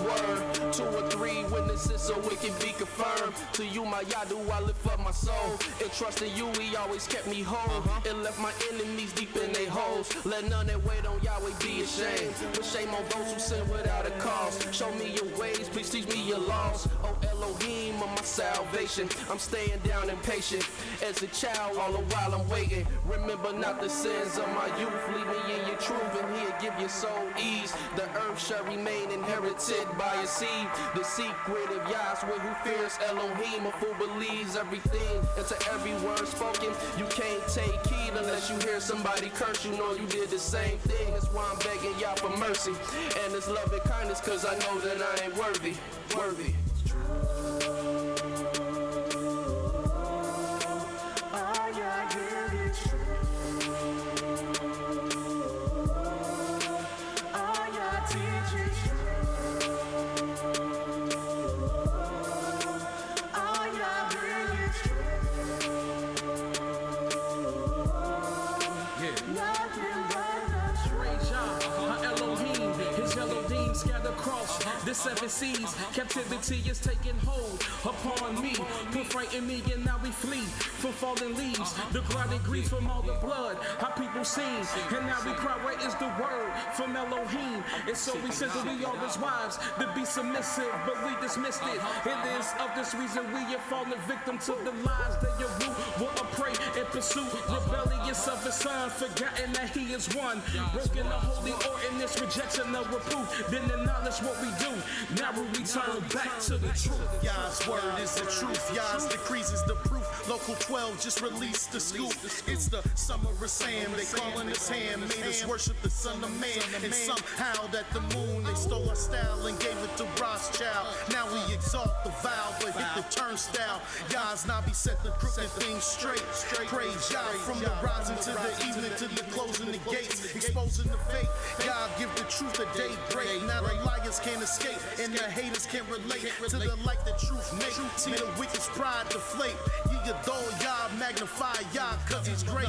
Word, 2 or 3 witnesses so it can be confirmed. To you, my Yah, do I lift up my soul. And trust in you, he always kept me whole. And left my enemies deep in their holes. Let none that wait on Yahweh be ashamed. But shame on those who sin without a cause. Show me your ways, please teach me your laws. Oh Elohim of my salvation, I'm staying down and patient. As a child, all the while I'm waiting. Remember not the sins of my youth. Lead me in your truth, and he'll give your soul ease. The earth shall remain inherited by a seed. The secret of YahWeh who fears Elohim, a fool believes everything. And to every word spoken, you can't take heed unless you hear somebody curse. You know you did the same thing. That's why I'm begging Yah for mercy and his love and kindness, cause I know that I ain't worthy. The 7 seas, captivity is taking hold upon me. Put fright in me and now we flee from fallen leaves. The clotted grease from all the blood, how people sing. And now we cry, where is the word from Elohim? And so we said that we are his wives to be submissive, but we dismissed it. It is of this reason we have fallen victim to the lies that your root will prey and pursue. Rebellious of his son, forgotten that he is one. Broken the holy ordinance, rejection of reproof. Then acknowledge what we do. Now we return back to the truth. Yah's word is the truth. Yah's decrees is the proof. Local 12 just released the scoop. It's the summer of Sam. They calling his hand. Made us worship the Son of Man. And somehow that the moon, they stole our style and gave it to Rothschild. Now we exalt the vow, but hit the turnstile. Yah's Nabi set the crooked things straight. Praise Yah from the rising to the evening to the closing the gates. Exposing the fake. Yah give the truth a daybreak. Now the liars can't escape. And the haters can't relate to the light that truth make. See the wicked's pride deflate. Ye adore Yah, magnify Yah, cause he's great.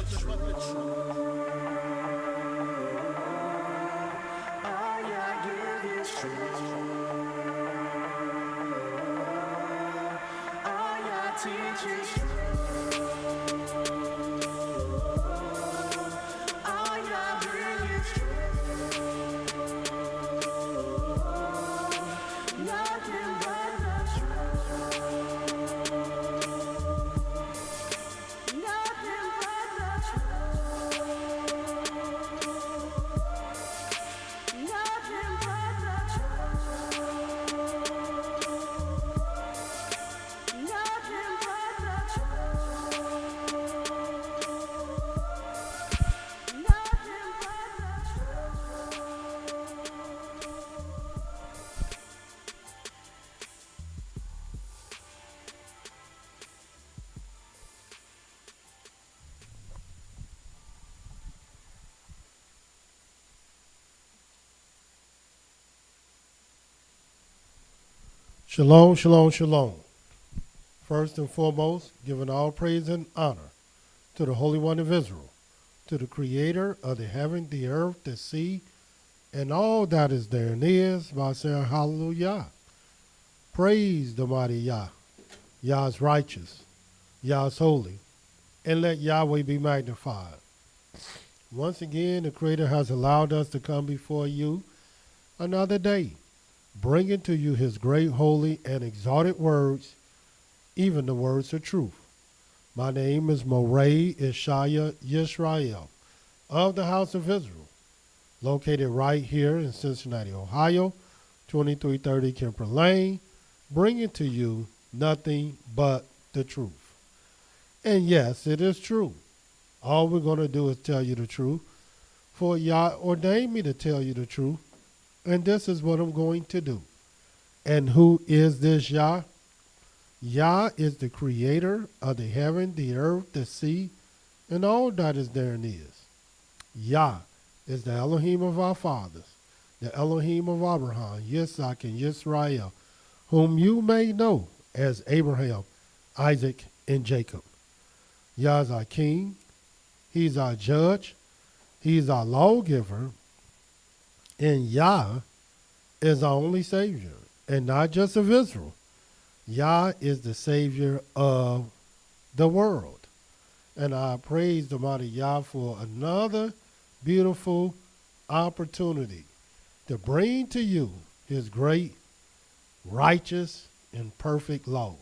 Shalom, shalom, shalom. First and foremost, giving all praise and honor to the Holy One of Israel, to the Creator of the heaven, the earth, the sea, and all that is there and is, by saying HaleluYAH. Praise the mighty Yah. Yah is righteous. Yah is holy. And let Yahweh be magnified. Once again, the Creator has allowed us to come before you another day, bringing to you his great, holy, and exalted words, even the words of truth. My name is Mowreh, IshiYAH, YisraEL, of the house of Israel, located right here in Cincinnati, Ohio, 2330 Kemper Lane, bringing to you nothing but the truth. And yes, it is true. All we're going to do is tell you the truth, for Yah ordained me to tell you the truth. And this is what I'm going to do. And who is this Yah? Yah is the creator of the heaven, the earth, the sea, and all that is therein is. Yah is the Elohim of our fathers, the Elohim of Abraham, Issac, and YisraEL, whom you may know as Abraham, Isaac, and Jacob. Yah is our king. He's our judge. He's our lawgiver. And Yah is our only Savior, and not just of Israel. Yah is the Savior of the world. And I praise the mighty Yah for another beautiful opportunity to bring to you his great, righteous, and perfect laws.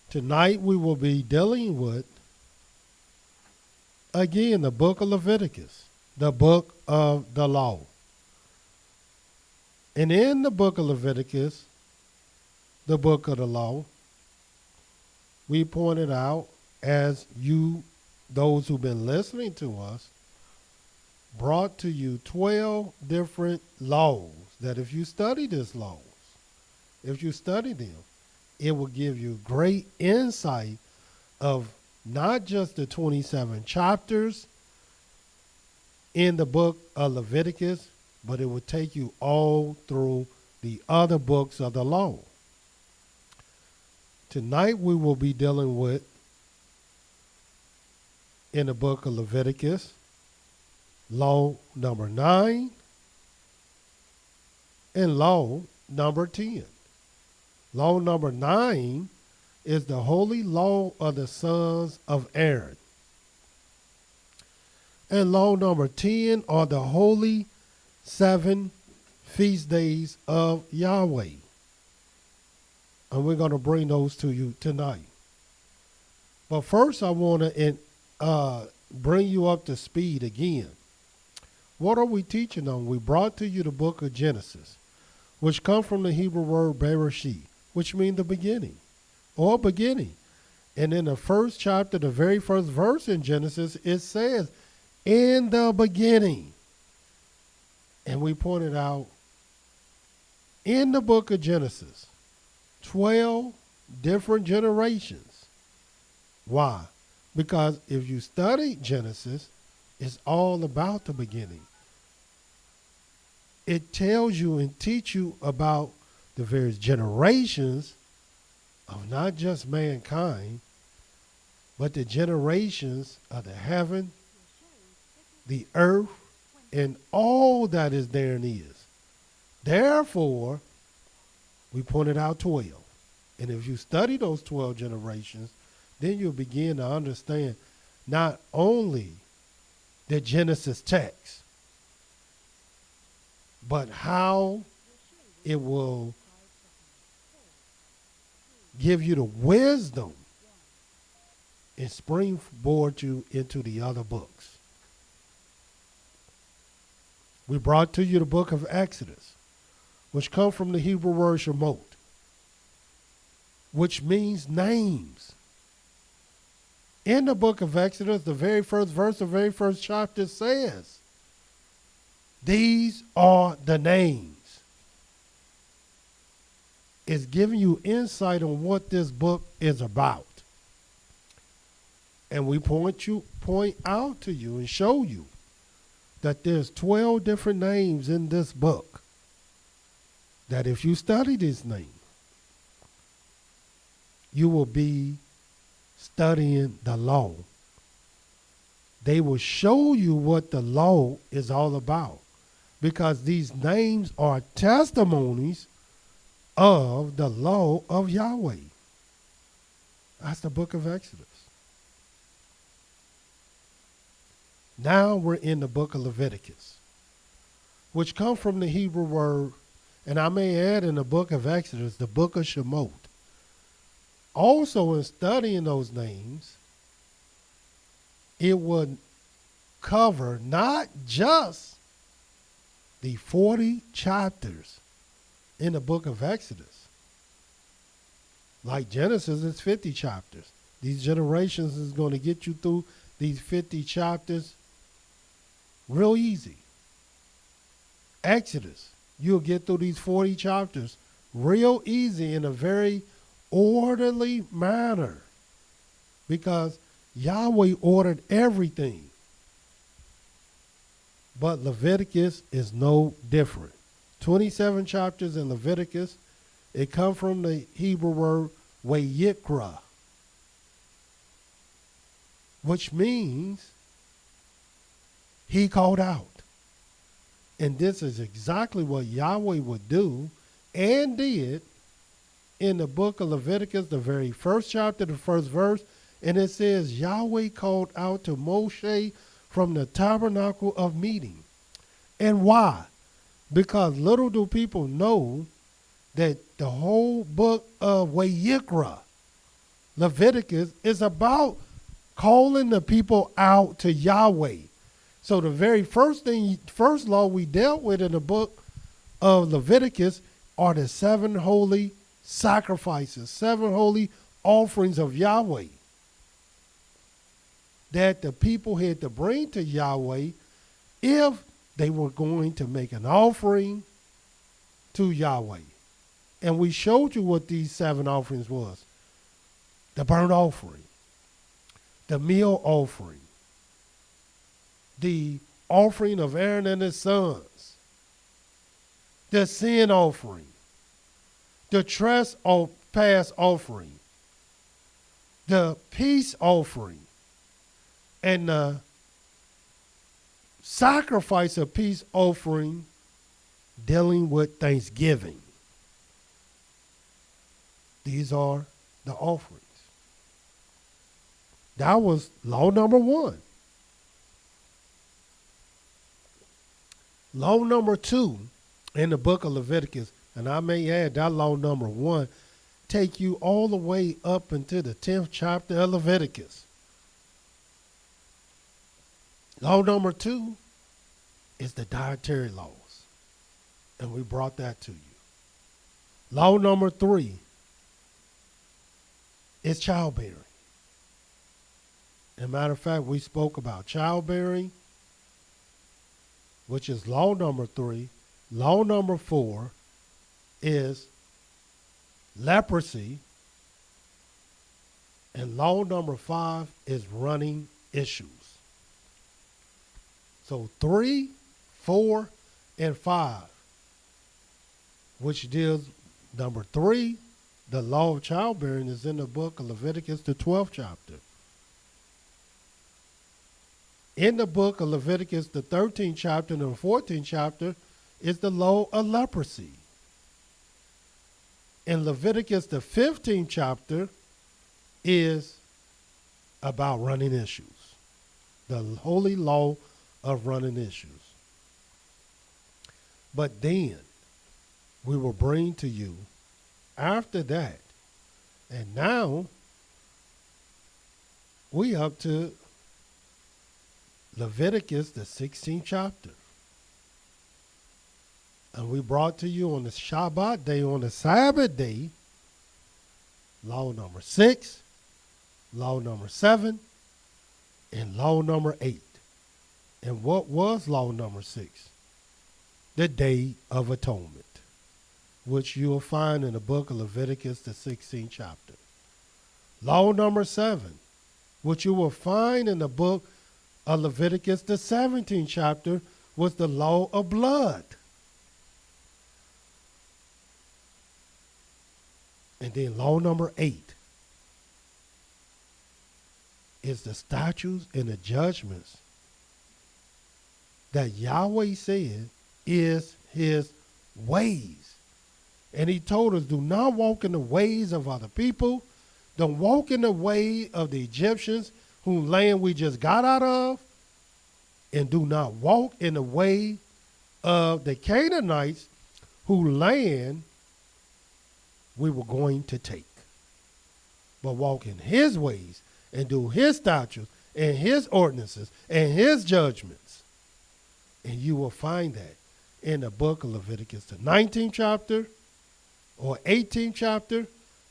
Tonight we will be dealing with, again, the book of Leviticus, the book of the law. And in the book of Leviticus, the book of the law, we pointed out, as you, those who've been listening to us, brought to you 12 different laws that if you study these laws, if you study them, it will give you great insight of not just the 27 chapters in the book of Leviticus, but it will take you all through the other books of the law. Tonight we will be dealing with, in the book of Leviticus, law number 9 and law number 10. Law number 9 is the holy law of the sons of Aaron. And law number 10 are the holy 7 feast days of Yahweh. And we're going to bring those to you tonight. But first I want to bring you up to speed again. What are we teaching on? We brought to you the book of Genesis, which comes from the Hebrew word Bereshit, which means the beginning, or beginning. And in the first chapter, the very first verse in Genesis, it says, in the beginning. And we pointed out, in the book of Genesis, 12 different generations. Why? Because if you study Genesis, it's all about the beginning. It tells you and teaches you about the various generations of not just mankind, but the generations of the heaven, the earth, and all that is therein is. Therefore, we pointed out 12. And if you study those 12 generations, then you'll begin to understand not only the Genesis text, but how it will give you the wisdom and springboard you into the other books. We brought to you the book of Exodus, which comes from the Hebrew word Shemot, which means names. In the book of Exodus, the very first verse, the very first chapter says, these are the names. It's giving you insight on what this book is about. And we point out to you and show you that there's 12 different names in this book. That if you study this name, you will be studying the law. They will show you what the law is all about, because these names are testimonies of the law of Yahweh. That's the book of Exodus. Now we're in the book of Leviticus, which comes from the Hebrew word, and I may add in the book of Exodus, the book of Shemot. Also, in studying those names, it would cover not just the 40 chapters in the book of Exodus. Like Genesis, it's 50 chapters. These generations is going to get you through these 50 chapters real easy. Exodus, you'll get through these 40 chapters real easy in a very orderly manner, because Yahweh ordered everything. But Leviticus is no different. 27 chapters in Leviticus. It comes from the Hebrew word Wayiqra, which means he called out. And this is exactly what Yahweh would do and did in the book of Leviticus, the very first chapter, the first verse. And it says, Yahweh called out to Moshe from the tabernacle of meeting. And why? Because little do people know that the whole book of Wayiqra, Leviticus, is about calling the people out to Yahweh. So the very first law we dealt with in the book of Leviticus are the 7 holy sacrifices, 7 holy offerings of Yahweh that the people had to bring to Yahweh if they were going to make an offering to Yahweh. And we showed you what these 7 offerings was. The burnt offering, the meal offering, the offering of Aaron and his sons, the sin offering, the trespass offering, the peace offering, and the sacrifice of peace offering dealing with thanksgiving. These are the offerings. That was law number 1. Law number 2 in the book of Leviticus, and I may add that law number 1, take you all the way up into the 10th chapter of Leviticus. Law number 2 is the dietary laws, and we brought that to you. Law number 3 is childbearing. As a matter of fact, we spoke about childbearing, which is law number 3. Law number 4 is leprosy. And law number 5 is running issues. So 3, 4, and 5, which deals, number 3, the law of childbearing, is in the book of Leviticus, the 12th chapter. In the book of Leviticus, the 13th chapter and the 14th chapter, is the law of leprosy. In Leviticus, the 15th chapter, is about running issues. The holy law of running issues. But then, we will bring to you, after that, and now, we up to Leviticus, the 16th chapter. And we brought to you on the Shabbat day, on the Sabbath day, law number 6, law number 7, and law number 8. And what was law number 6? The Day of Atonement, which you will find in the book of Leviticus, the 16th chapter. Law number 7, which you will find in the book of Leviticus, the 17th chapter, was the law of blood. And then law number 8 is the statutes and the judgments that Yahweh said is his ways. And he told us, do not walk in the ways of other people. Don't walk in the way of the Egyptians, whose land we just got out of. And do not walk in the way of the Canaanites, whose land we were going to take. But walk in his ways and do his statutes and his ordinances and his judgments. And you will find that in the book of Leviticus, the 19th chapter, or 18th chapter,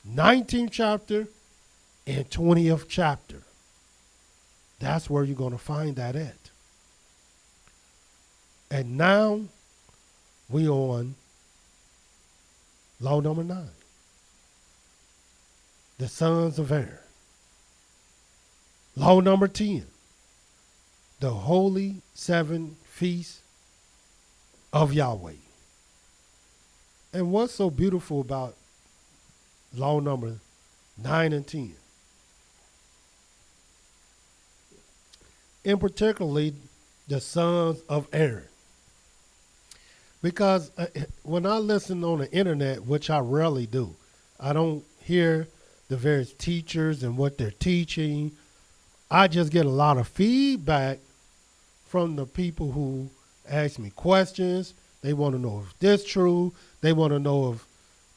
19th chapter, and 20th chapter. That's where you're going to find that at. And now We on law number 9. The sons of Aaron. Law number 10. The holy 7 feasts of Yahweh. And what's so beautiful about law number 9 and 10? In particularly the sons of Aaron. Because when I listen on the internet, which I rarely do, I don't hear the various teachers and what they're teaching. I just get a lot of feedback from the people who ask me questions. They want to know if this true. They want to know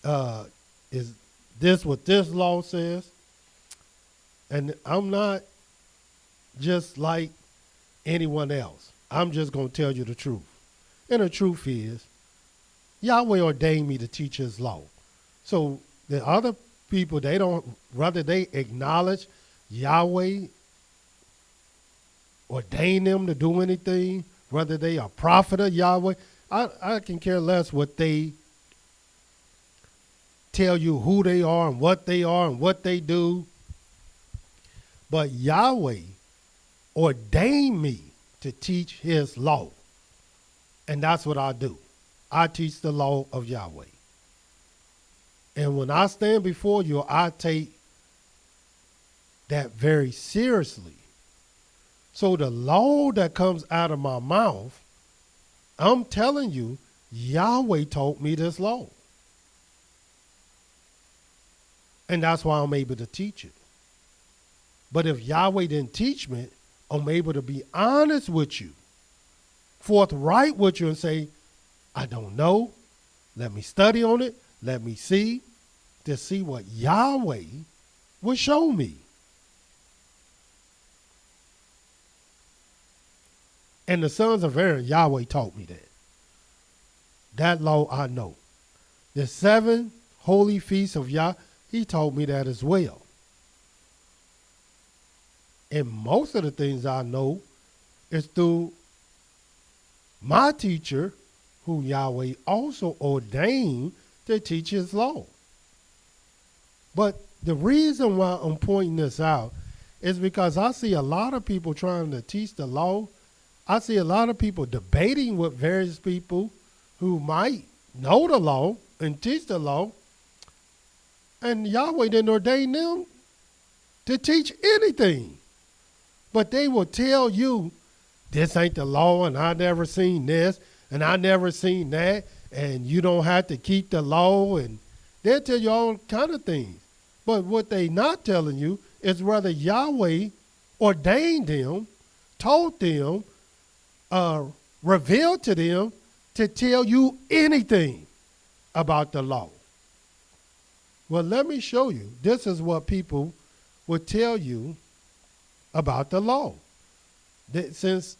if is this what this law says. And I'm not just like anyone else. I'm just going to tell you the truth. And the truth is, Yahweh ordained me to teach his law. So the other people, they don't, whether they acknowledge Yahweh ordained them to do anything, whether they are prophet of Yahweh, I can care less what they tell you who they are and what they do. But Yahweh ordained me to teach his law. And that's what I do. I teach the law of Yahweh. And when I stand before you, I take that very seriously. So the law that comes out of my mouth, I'm telling you, Yahweh taught me this law. And that's why I'm able to teach it. But if Yahweh didn't teach me, I'm able to be honest with you, forthright with you and say, I don't know. Let me study on it. Let me see to see what Yahweh will show me. And the sons of Aaron, Yahweh taught me that. That law I know. The 7 holy feasts of Yah, he taught me that as well. And most of the things I know is through my teacher, who Yahweh also ordained to teach his law. But the reason why I'm pointing this out is because I see a lot of people trying to teach the law. I see a lot of people debating with various people who might know the law and teach the law. And Yahweh didn't ordain them to teach anything. But they will tell you, this ain't the law, and I never seen this, and I never seen that, and you don't have to keep the law, and they'll tell you all kind of things. But what they not telling you is whether Yahweh ordained them, told them, revealed to them to tell you anything about the law. Well, let me show you. This is what people would tell you about the law. Since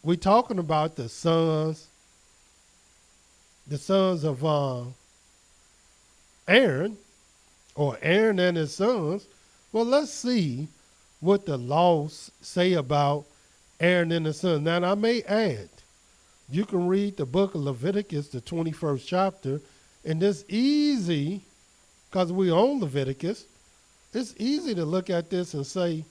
we're talking about the sons of Aaron, or Aaron and his sons, well, let's see what the laws say about Aaron and his sons. Now, I may add, you can read the book of Leviticus, the 21st chapter, and it's easy, because we own Leviticus, it's easy to look at this and say,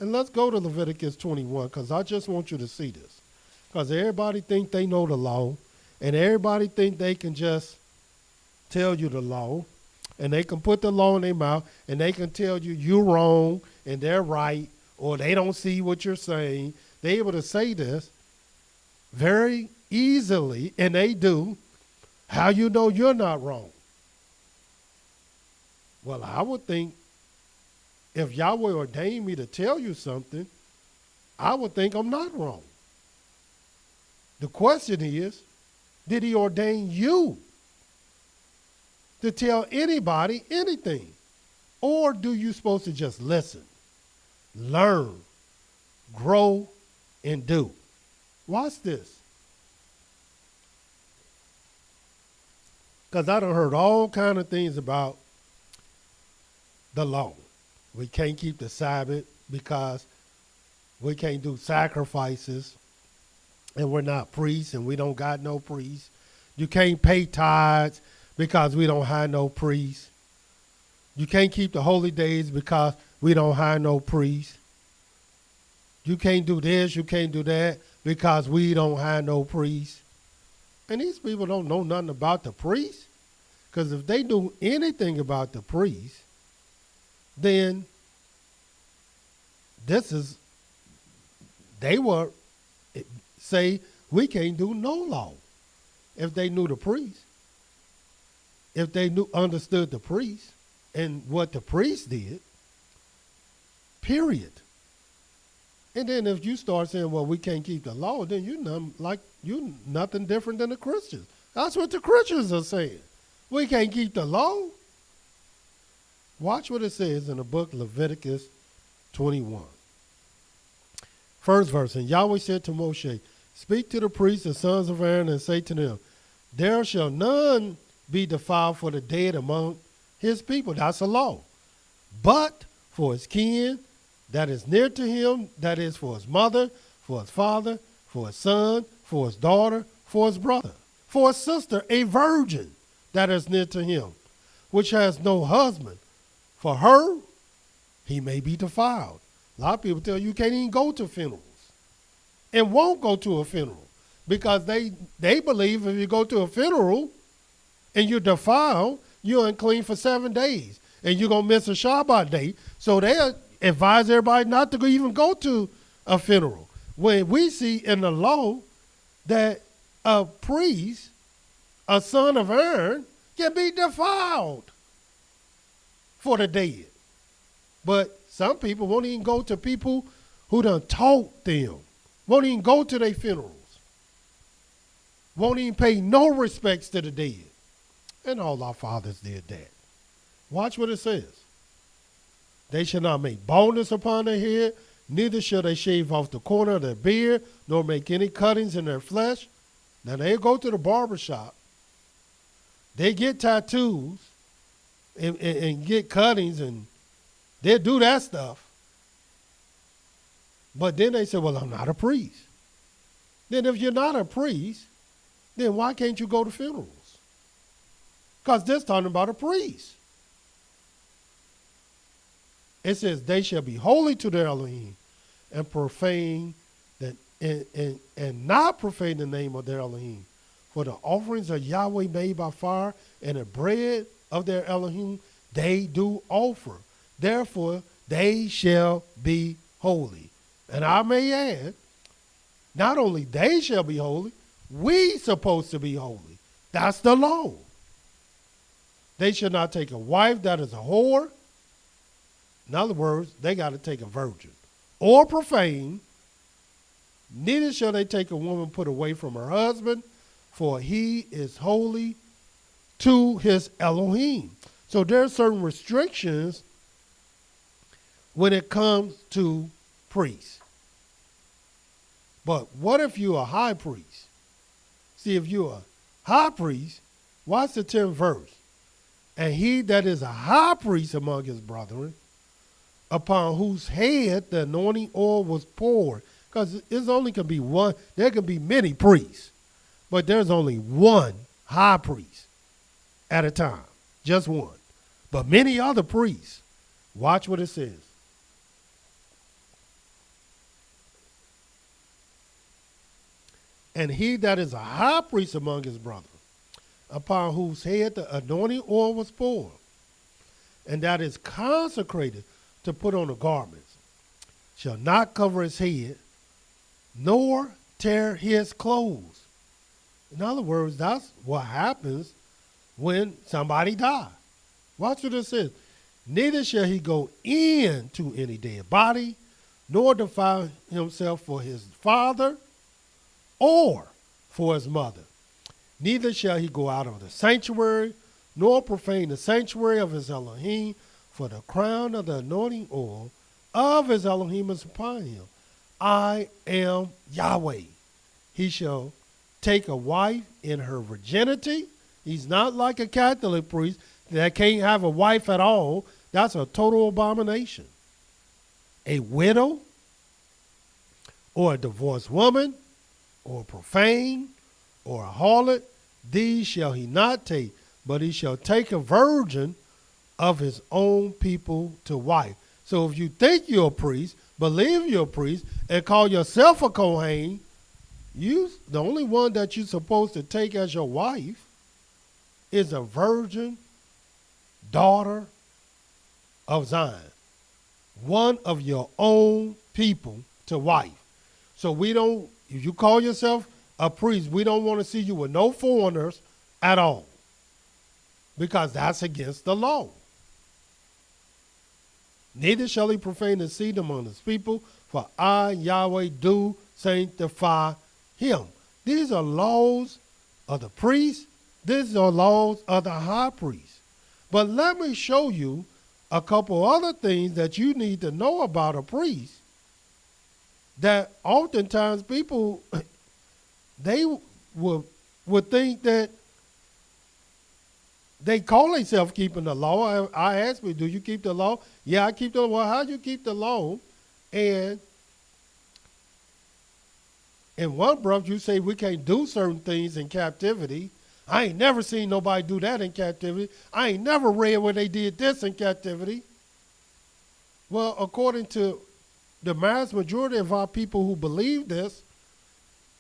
and let's go to Leviticus 21, because I just want you to see this. Because everybody think they know the law, and everybody think they can just tell you the law, and they can put the law in their mouth, and they can tell you you're wrong, and they're right, or they don't see what you're saying. They're able to say this very easily, and they do. How you know you're not wrong? Well, I would think if Yahweh ordained me to tell you something, I would think I'm not wrong. The question is, did he ordain you to tell anybody anything? Or do you supposed to just listen, learn, grow, and do? Watch this. Because I done heard all kind of things about the law. We can't keep the Sabbath because we can't do sacrifices, and we're not priests, and we don't got no priests. You can't pay tithes because we don't have no priest. You can't keep the holy days because we don't have no priest. You can't do this, you can't do that because we don't have no priest. And these people don't know nothing about the priest. Because if they knew anything about the priest, then they would say we can't do no law if they knew the priest. If they understood the priest and what the priest did, period. And then if you start saying, well, we can't keep the law, then you're nothing different than the Christians. That's what the Christians are saying. We can't keep the law. Watch what it says in the book Leviticus 21. First verse, and Yahweh said to Moshe, speak to the priests, the sons of Aaron, and say to them, there shall none be defiled for the dead among his people. That's a law. But for his kin that is near to him, that is for his mother, for his father, for his son, for his daughter, for his brother, for his sister, a virgin that is near to him, which has no husband. For her, he may be defiled. A lot of people tell you can't even go to funerals and won't go to a funeral because they believe if you go to a funeral and you're defiled, you're unclean for 7 days and you're going to miss a Shabbat day. So they advise everybody not to even go to a funeral. When we see in the law that a priest, a son of Aaron, can be defiled for the dead. But some people won't even go to people who done taught them. Won't even go to their funerals. Won't even pay no respects to the dead. And all our fathers did that. Watch what it says. They shall not make baldness upon their head, neither shall they shave off the corner of their beard, nor make any cuttings in their flesh. Now they go to the barber shop. They get tattoos and get cuttings, and they do that stuff. But then they say, well, I'm not a priest. Then if you're not a priest, then why can't you go to funerals? Because this talking about a priest. It says, they shall be holy to their Elohim and profane that and not profane the name of their Elohim. For the offerings of Yahweh made by fire and the bread of their Elohim they do offer. Therefore they shall be holy. And I may add, not only they shall be holy, we supposed to be holy. That's the law. They shall not take a wife that is a whore. In other words, they got to take a virgin. Or profane. Neither shall they take a woman put away from her husband, for he is holy to his Elohim. So there are certain restrictions when it comes to priests. But what if you're a high priest? See, if you're a high priest, watch the 10th verse. And he that is a high priest among his brethren, upon whose head the anointing oil was poured. Because it's only can be one. There can be many priests, but there's only one high priest at a time. Just one. But many other priests. Watch what it says. And he that is a high priest among his brethren, upon whose head the anointing oil was poured, and that is consecrated to put on the garments, shall not cover his head, nor tear his clothes. In other words, that's what happens when somebody dies. Watch what it says. Neither shall he go into any dead body, nor defile himself for his father or for his mother. Neither shall he go out of the sanctuary, nor profane the sanctuary of his Elohim, for the crown of the anointing oil of his Elohim is upon him. I am Yahweh. He shall take a wife in her virginity. He's not like a Catholic priest that can't have a wife at all. That's a total abomination. A widow or a divorced woman or a profane or a harlot These shall he not take, but he shall take a virgin of his own people to wife. So if you think you're a priest, believe you're a priest, and call yourself a Kohen, the only one that you're supposed to take as your wife is a virgin daughter of Zion, one of your own people to wife. So if you call yourself a priest, we don't want to see you with no foreigners at all, because that's against the law. Neither shall he profane the seed among his people, for I, Yahweh, do sanctify him. These are laws of the priest. These are laws of the high priest. But let me show you a couple other things that you need to know about a priest that oftentimes people, they would think that they call themselves keeping the law. I asked me, do you keep the law? Yeah, I keep the law. Well, how do you keep the law? And in one breath, you say we can't do certain things in captivity. I ain't never seen nobody do that in captivity. I ain't never read where they did this in captivity. Well, according to the vast majority of our people who believe this,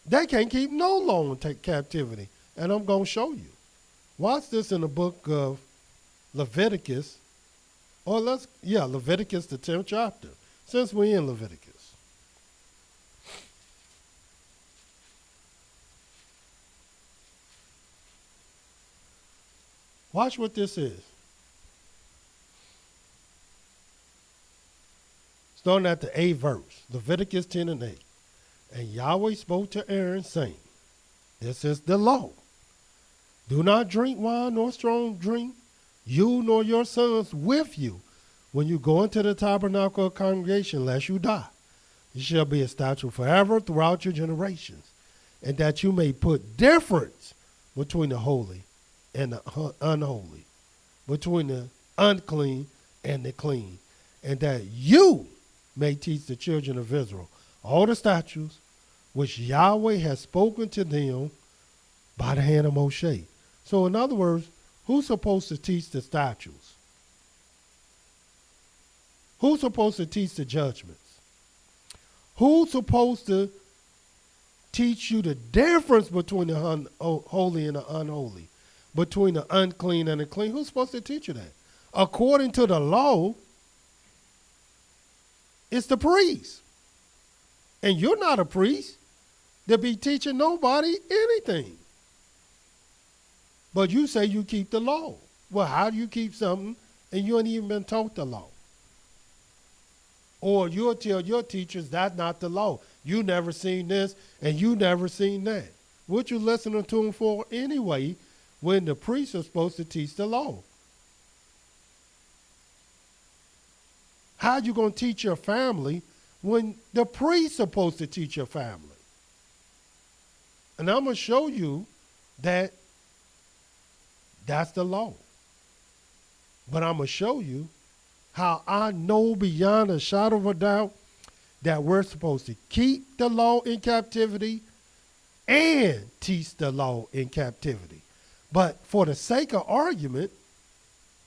they can't keep no law in captivity. And I'm going to show you. Watch this in the book of Leviticus. Leviticus, the 10th chapter, since we're in Leviticus. Watch what this is. Starting at the 8th verse, Leviticus 10 and 8. And Yahweh spoke to Aaron, saying, this is the law. Do not drink wine nor strong drink, you nor your sons with you, when you go into the tabernacle of congregation, lest you die. It shall be a statute forever throughout your generations, and that you may put difference between the holy and the unholy, between the unclean and the clean, and that you may teach the children of Israel all the statutes which Yahweh has spoken to them by the hand of Moshe. So in other words, who's supposed to teach the statutes? Who's supposed to teach the judgments? Who's supposed to teach you the difference between the holy and the unholy, between the unclean and the clean? Who's supposed to teach you that? According to the law, it's the priest. And you're not a priest to be teaching nobody anything. But you say you keep the law. Well, how do you keep something and you ain't even been taught the law? Or you'll tell your teachers that's not the law. You never seen this and you never seen that. What you listening to them for anyway when the priests are supposed to teach the law? How you going to teach your family when the priest's supposed to teach your family? And I'm going to show you that that's the law. But I'm going to show you how I know beyond a shadow of a doubt that we're supposed to keep the law in captivity and teach the law in captivity. But for the sake of argument,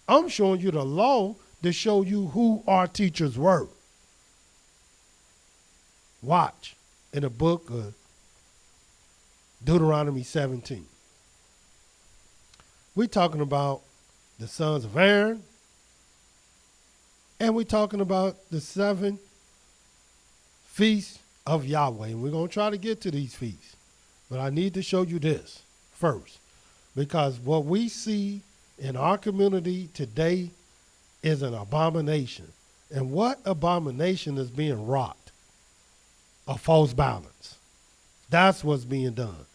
I'm showing you the law to show you who our teachers were. Watch in the book of Deuteronomy 17. We're talking about the sons of Aaron, and we're talking about the 7 feasts of Yahweh. And we're going to try to get to these feasts. But I need to show you this first, because what we see in our community today is an abomination. And what abomination is being wrought? A false balance. That's what's being done.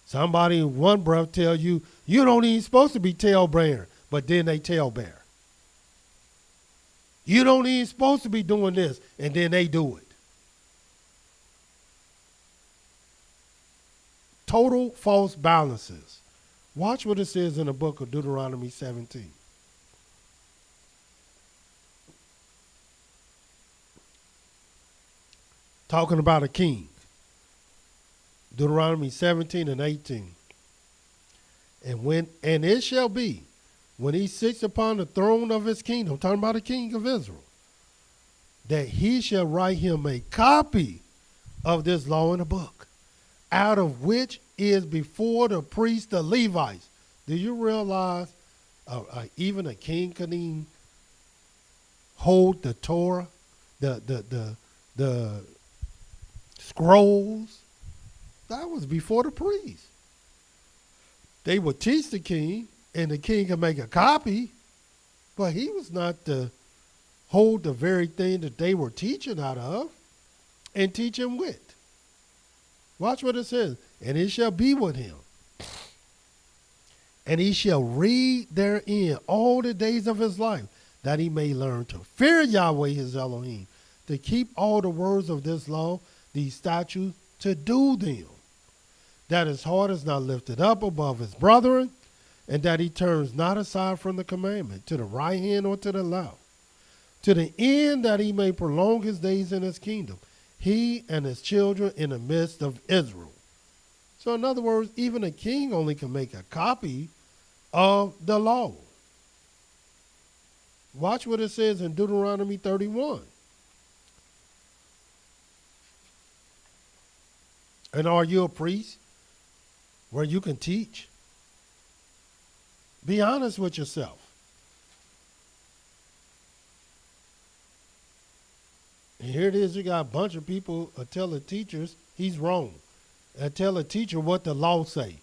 Somebody in one breath tell you, you don't even supposed to be tail-bearing, but then they tail-bear. You don't even supposed to be doing this, and then they do it. Total false balances. Watch what it says in the book of Deuteronomy 17. Talking about a king. Deuteronomy 17 and 18. And it shall be, when he sits upon the throne of his kingdom, talking about the king of Israel, that he shall write him a copy of this law in a book, out of which is before the priests, the Levites. Do you realize even a king couldn't even hold the Torah, the scrolls? That was before the priests. They would teach the king, and the king could make a copy, but he was not to hold the very thing that they were teaching out of and teach him with. Watch what it says. And it shall be with him, and he shall read therein all the days of his life, that he may learn to fear Yahweh his Elohim, to keep all the words of this law, these statutes, to do them, that his heart is not lifted up above his brethren, and that he turns not aside from the commandment, to the right hand or to the left, to the end that he may prolong his days in his kingdom, he and his children in the midst of Israel. So in other words, even a king only can make a copy of the law. Watch what it says in Deuteronomy 31. And are you a priest where you can teach? Be honest with yourself. And here it is, you got a bunch of people telling teachers he's wrong. And tell a teacher what the law say.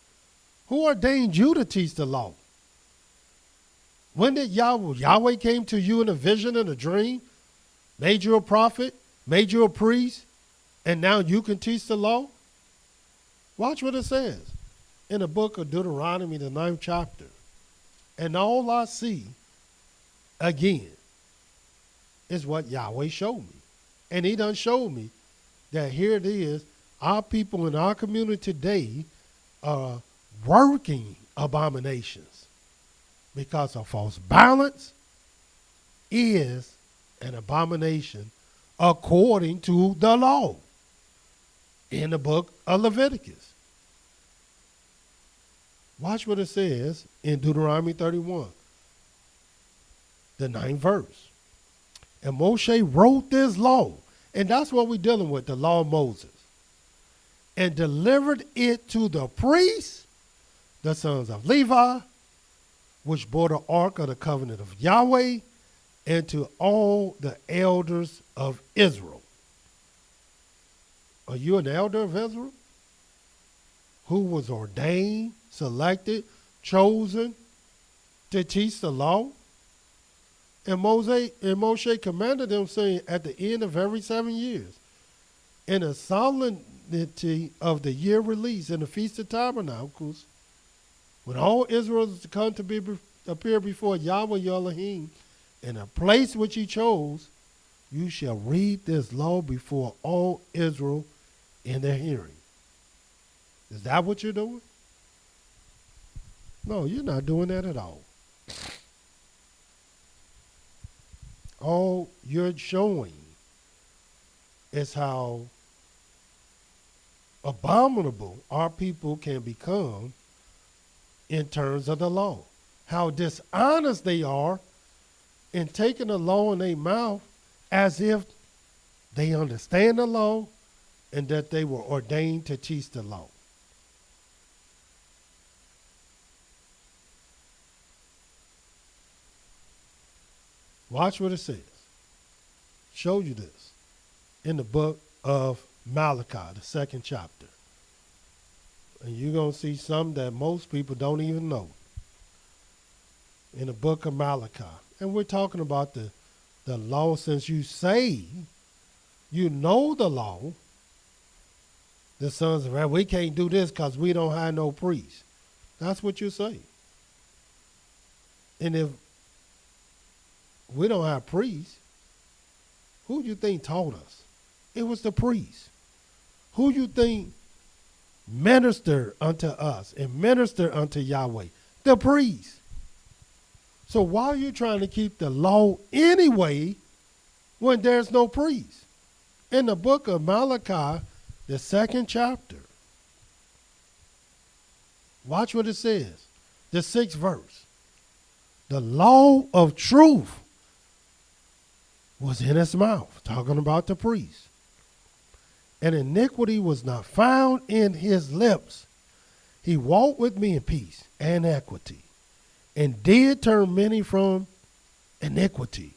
Who ordained you to teach the law? When did Yahweh came to you in a vision and a dream, made you a prophet, made you a priest, and now you can teach the law? Watch what it says in the book of Deuteronomy, the 9th chapter. And all I see, again, is what Yahweh showed me. And he done showed me that here it is, our people in our community today are working abominations because a false balance is an abomination according to the law in the book of Leviticus. Watch what it says in Deuteronomy 31, the 9th verse. And Moshe wrote this law, and that's what we're dealing with, the law of Moses, and delivered it to the priests, the sons of Levi, which bore the ark of the covenant of Yahweh, and to all the elders of Israel. Are you an elder of Israel who was ordained, selected, chosen to teach the law? And Moshe commanded them, saying, at the end of every 7 years, in a solemnity of the year release, in the Feast of Tabernacles, when all Israel is to come to appear before Yahweh your Elohim, in a place which he chose, you shall read this law before all Israel in their hearing. Is that what you're doing? No, you're not doing that at all. All you're showing is how abominable our people can become in terms of the law. How dishonest they are in taking the law in their mouth as if they understand the law and that they were ordained to teach the law. Watch what it says. Show you this in the book of Malachi, the 2nd chapter. And you're going to see some that most people don't even know. In the book of Malachi. And we're talking about the law, since you say you know the law. The sons of Israel, we can't do this because we don't have no priest. That's what you say. And if we don't have priests, who do you think taught us? It was the priests. Who do you think ministered unto us and ministered unto Yahweh? The priests. So why are you trying to keep the law anyway when there's no priest? In the book of Malachi, the 2nd chapter, watch what it says. the 6th verse. The law of truth was in his mouth, talking about the priest. And iniquity was not found in his lips. He walked with me in peace and equity, and did turn many from iniquity.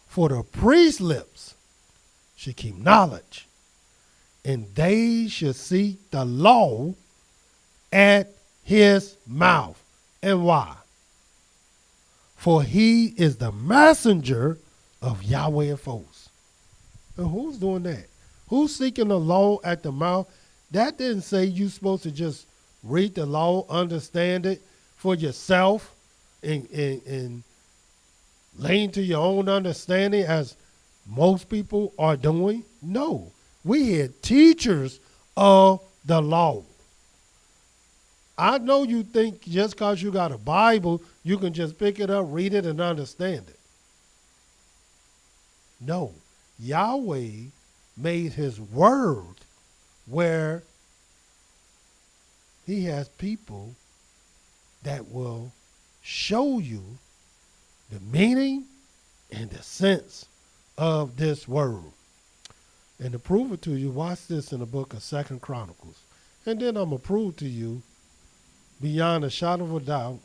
For the priest's lips should keep knowledge, and they should seek the law at his mouth. And why? For he is the messenger of Yahweh of hosts. And who's doing that? Who's seeking the law at the mouth? That didn't say you're supposed to just read the law, understand it for yourself, and lean to your own understanding as most people are doing. No, we had teachers of the law. I know you think just because you got a Bible, you can just pick it up, read it, and understand it. No, Yahweh made his word where he has people that will show you the meaning and the sense of this word. And to prove it to you, watch this in the book of 2 Chronicles. And then I'm going to prove to you, beyond a shadow of a doubt,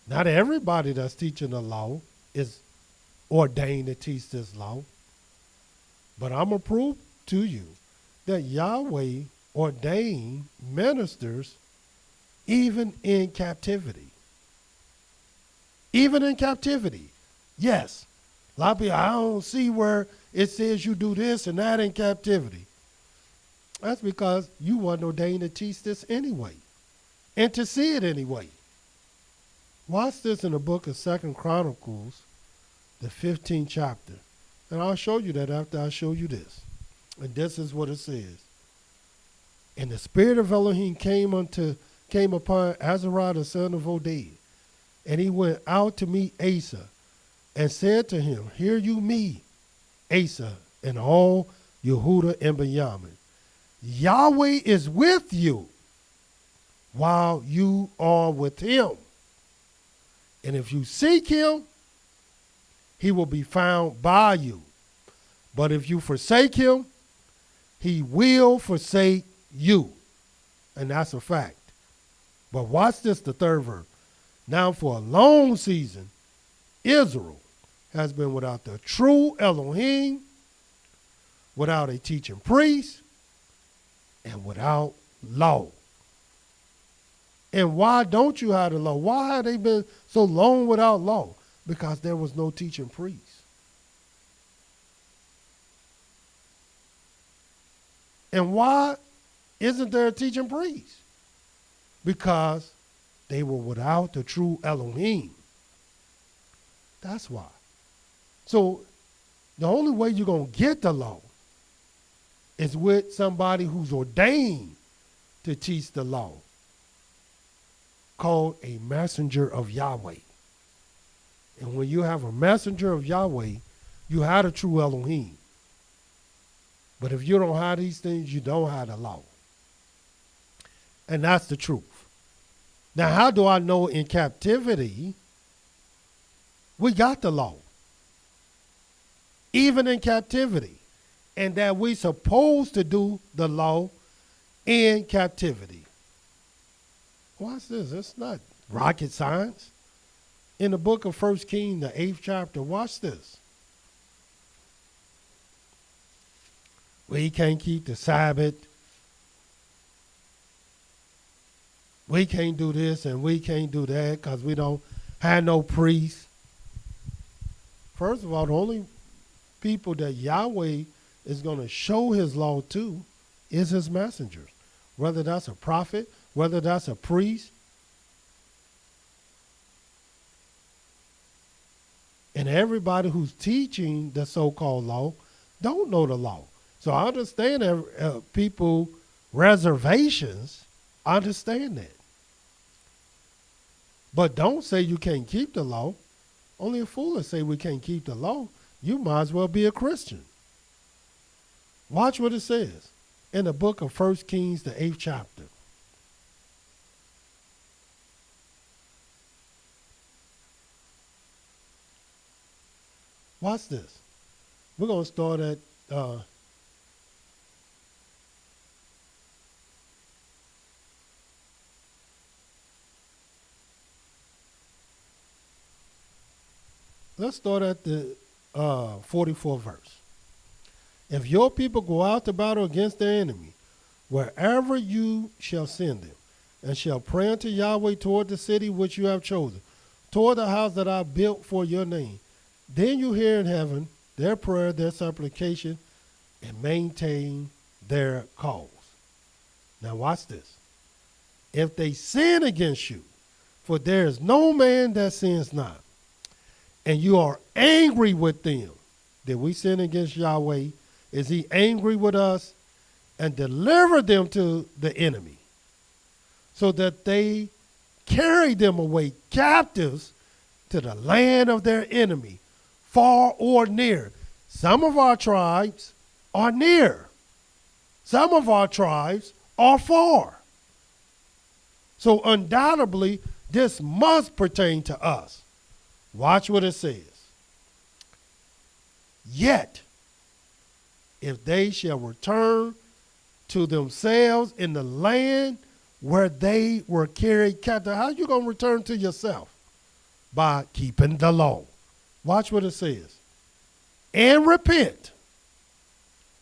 not everybody that's teaching the law is ordained to teach this law. But I'm going to prove to you that Yahweh ordained ministers even in captivity. Even in captivity. Yes. A lot of people, I don't see where it says you do this and that in captivity. That's because you weren't ordained to teach this anyway, and to see it anyway. Watch this in the book of 2 Chronicles, the 15th chapter. And I'll show you that after I show you this. And this is what it says. And the spirit of Elohim came upon Azariah the son of Oded. And he went out to meet Asa, and said to him, hear you me, Asa, and all Yehuda and Benjamin. Yahweh is with you while you are with him. And if you seek him, he will be found by you. But if you forsake him, he will forsake you. And that's a fact. But watch this, the 3rd verse. Now for a long season, Israel has been without the true Elohim, without a teaching priest, and without law. And why don't you have the law? Why have they been so long without law? Because there was no teaching priest. And why isn't there a teaching priest? Because they were without the true Elohim. That's why. So the only way you're going to get the law is with somebody who's ordained to teach the law, called a messenger of Yahweh. And when you have a messenger of Yahweh, you have a true Elohim. But if you don't have these things, you don't have the law. And that's the truth. Now, how do I know in captivity we got the law? Even in captivity. And that we supposed to do the law in captivity. Watch this. It's not rocket science. In the book of 1 Kings, the 8th chapter, watch this. We can't keep the Sabbath. We can't do this and we can't do that because we don't have no priest. First of all, the only people that Yahweh is going to show his law to is his messengers. Whether that's a prophet, whether that's a priest. And everybody who's teaching the so-called law don't know the law. So I understand people reservations. I understand that. But don't say you can't keep the law. Only a fool will say we can't keep the law. You might as well be a Christian. Watch what it says in the book of 1 Kings, the 8th chapter. Watch this. We're going to start at let's start at the 44th verse. If your people go out to battle against their enemy, wherever you shall send them, and shall pray unto Yahweh toward the city which you have chosen, toward the house that I built for your name, then you hear in heaven their prayer, their supplication, and maintain their cause. Now watch this. If they sin against you, for there is no man that sins not, and you are angry with them, did we sin against Yahweh? Is he angry with us? And deliver them to the enemy, so that they carry them away captives to the land of their enemy, far or near. Some of our tribes are near. Some of our tribes are far. So undoubtedly, this must pertain to us. Watch what it says. Yet, if they shall return to themselves in the land where they were carried captive. How are you going to return to yourself? By keeping the law. Watch what it says. And repent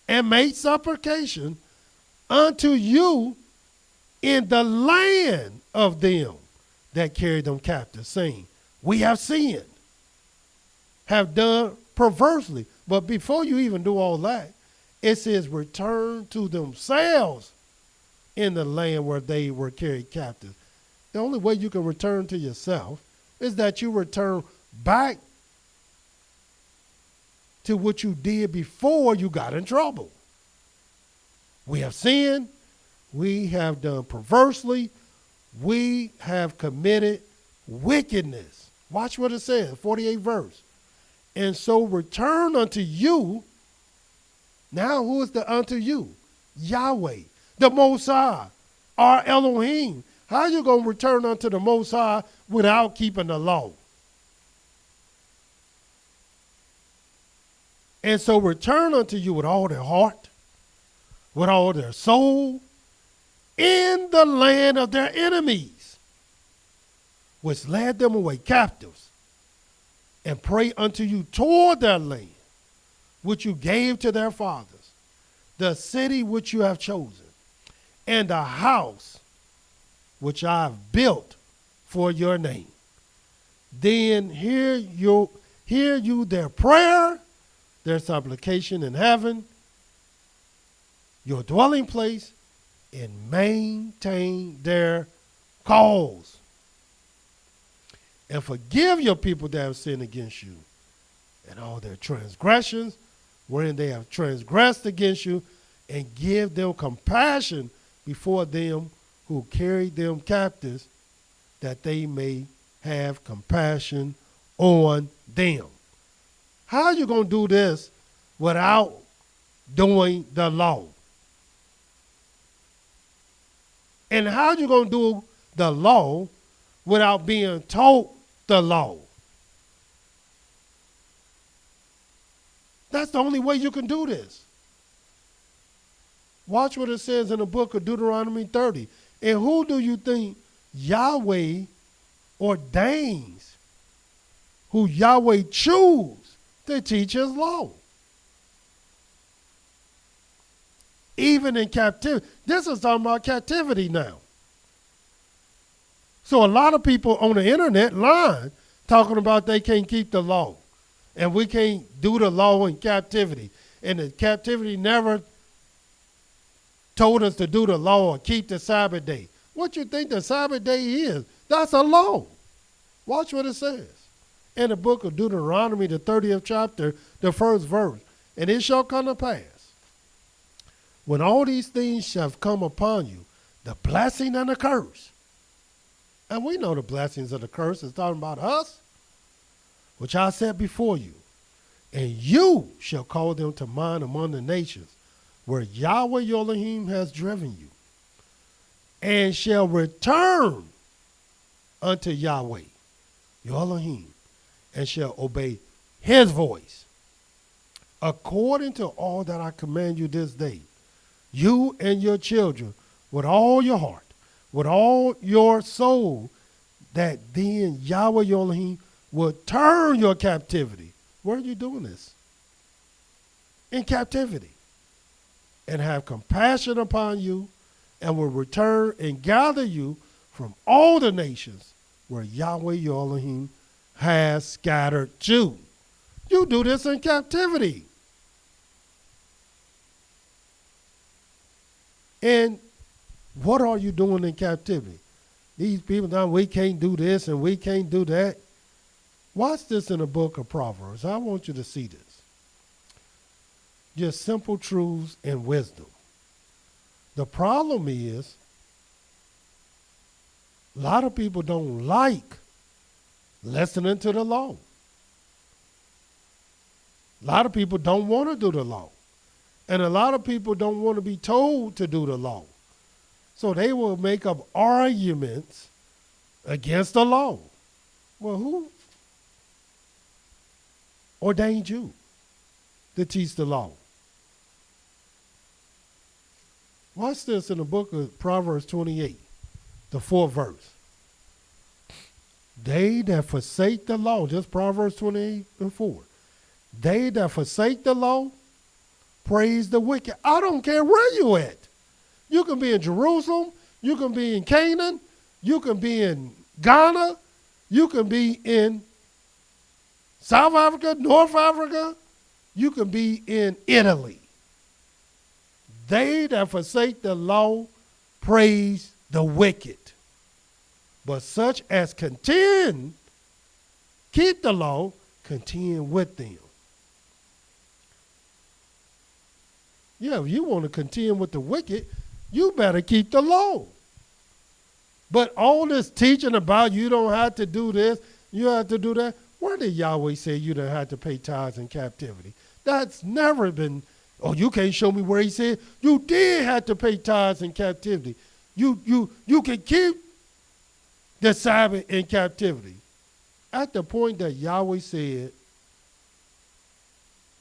and make supplication unto you in the land of them that carried them captive, saying, we have sinned, have done perversely. But before you even do all that, it says return to themselves in the land where they were carried captive. The only way you can return to yourself is that you return back to what you did before you got in trouble. We have sinned. We have done perversely. We have committed wickedness. Watch what it says, 48th verse. And so return unto you. Now who is the unto you? Yahweh, the Most High, our Elohim. How are you going to return unto the Most High without keeping the law? And so return unto you with all their heart, with all their soul, in the land of their enemies, which led them away captives, and pray unto you toward their land, which you gave to their fathers, the city which you have chosen, and the house which I have built for your name. Then hear you their prayer, their supplication in heaven, your dwelling place, and maintain their cause. And forgive your people that have sinned against you, and all their transgressions, wherein they have transgressed against you, and give them compassion before them who carried them captives, that they may have compassion on them. How are you going to do this without doing the law? And how are you going to do the law without being taught the law? That's the only way you can do this. Watch what it says in the book of Deuteronomy 30. And who do you think Yahweh ordains, who Yahweh chooses to teach his law? Even in captivity. This is talking about captivity now. So a lot of people on the internet lying, talking about they can't keep the law. And we can't do the law in captivity. And the captivity never told us to do the law or keep the Sabbath day. What you think the Sabbath day is? That's a law. Watch what it says. In the book of Deuteronomy, the 30th chapter, the first verse. And it shall come to pass, when all these things shall come upon you, the blessing and the curse. And we know the blessings of the curse is talking about us, which I said before you. And you shall call them to mind among the nations, where Yahweh your Elohim has driven you, and shall return unto Yahweh your Elohim, and shall obey his voice, according to all that I command you this day, you and your children, with all your heart, with all your soul, that then Yahweh your Elohim will turn your captivity. Where are you doing this? In captivity. And have compassion upon you, and will return and gather you from all the nations where Yahweh your Elohim has scattered you. You do this in captivity. And what are you doing in captivity? These people now, we can't do this and we can't do that. Watch this in the book of Proverbs. I want you to see this. Just simple truths and wisdom. The problem is, a lot of people don't like listening to the law. A lot of people don't want to do the law. And a lot of people don't want to be told to do the law. So they will make up arguments against the law. Well, who ordained you to teach the law? Watch this in the book of Proverbs 28, the 4th verse. They that forsake the law, just Proverbs 28 and 4. They that forsake the law, praise the wicked. I don't care where you at. You can be in Jerusalem. You can be in Canaan. You can be in Ghana. You can be in South Africa, North Africa. You can be in Italy. They that forsake the law, praise the wicked. But such as contend, keep the law, contend with them. Yeah, if you want to contend with the wicked, you better keep the law. But all this teaching about you don't have to do this, you have to do that, where did Yahweh say you don't have to pay tithes in captivity? That's never been, oh, you can't show me where he said you did have to pay tithes in captivity. You can keep the Sabbath in captivity. At the point that Yahweh said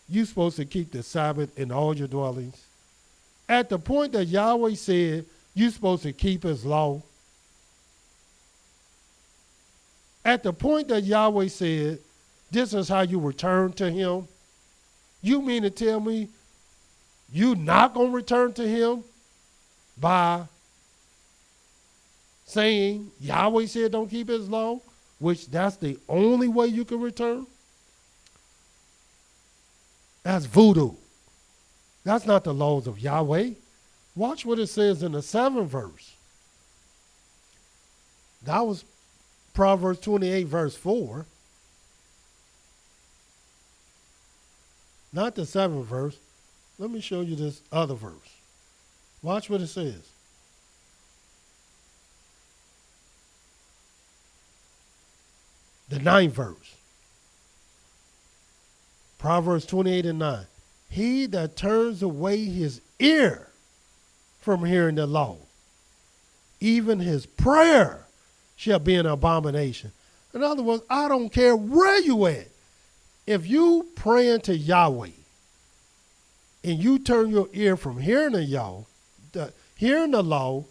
you're supposed to keep the Sabbath in all your dwellings, at the point that Yahweh said you're supposed to keep his law, at the point that Yahweh said this is how you return to him, you mean to tell me you're not going to return to him by saying Yahweh said don't keep his law, which that's the only way you can return? That's voodoo. That's not the laws of Yahweh. Watch what it says in the 7th verse. That was Proverbs 28, verse 4. Not the 7th verse. Let me show you this other verse. Watch what it says. The 9th verse. Proverbs 28 and 9. He that turns away his ear from hearing the law, even his prayer shall be an abomination. In other words, I don't care where you at. If you praying to Yahweh and you turn your ear from hearing hearing the law,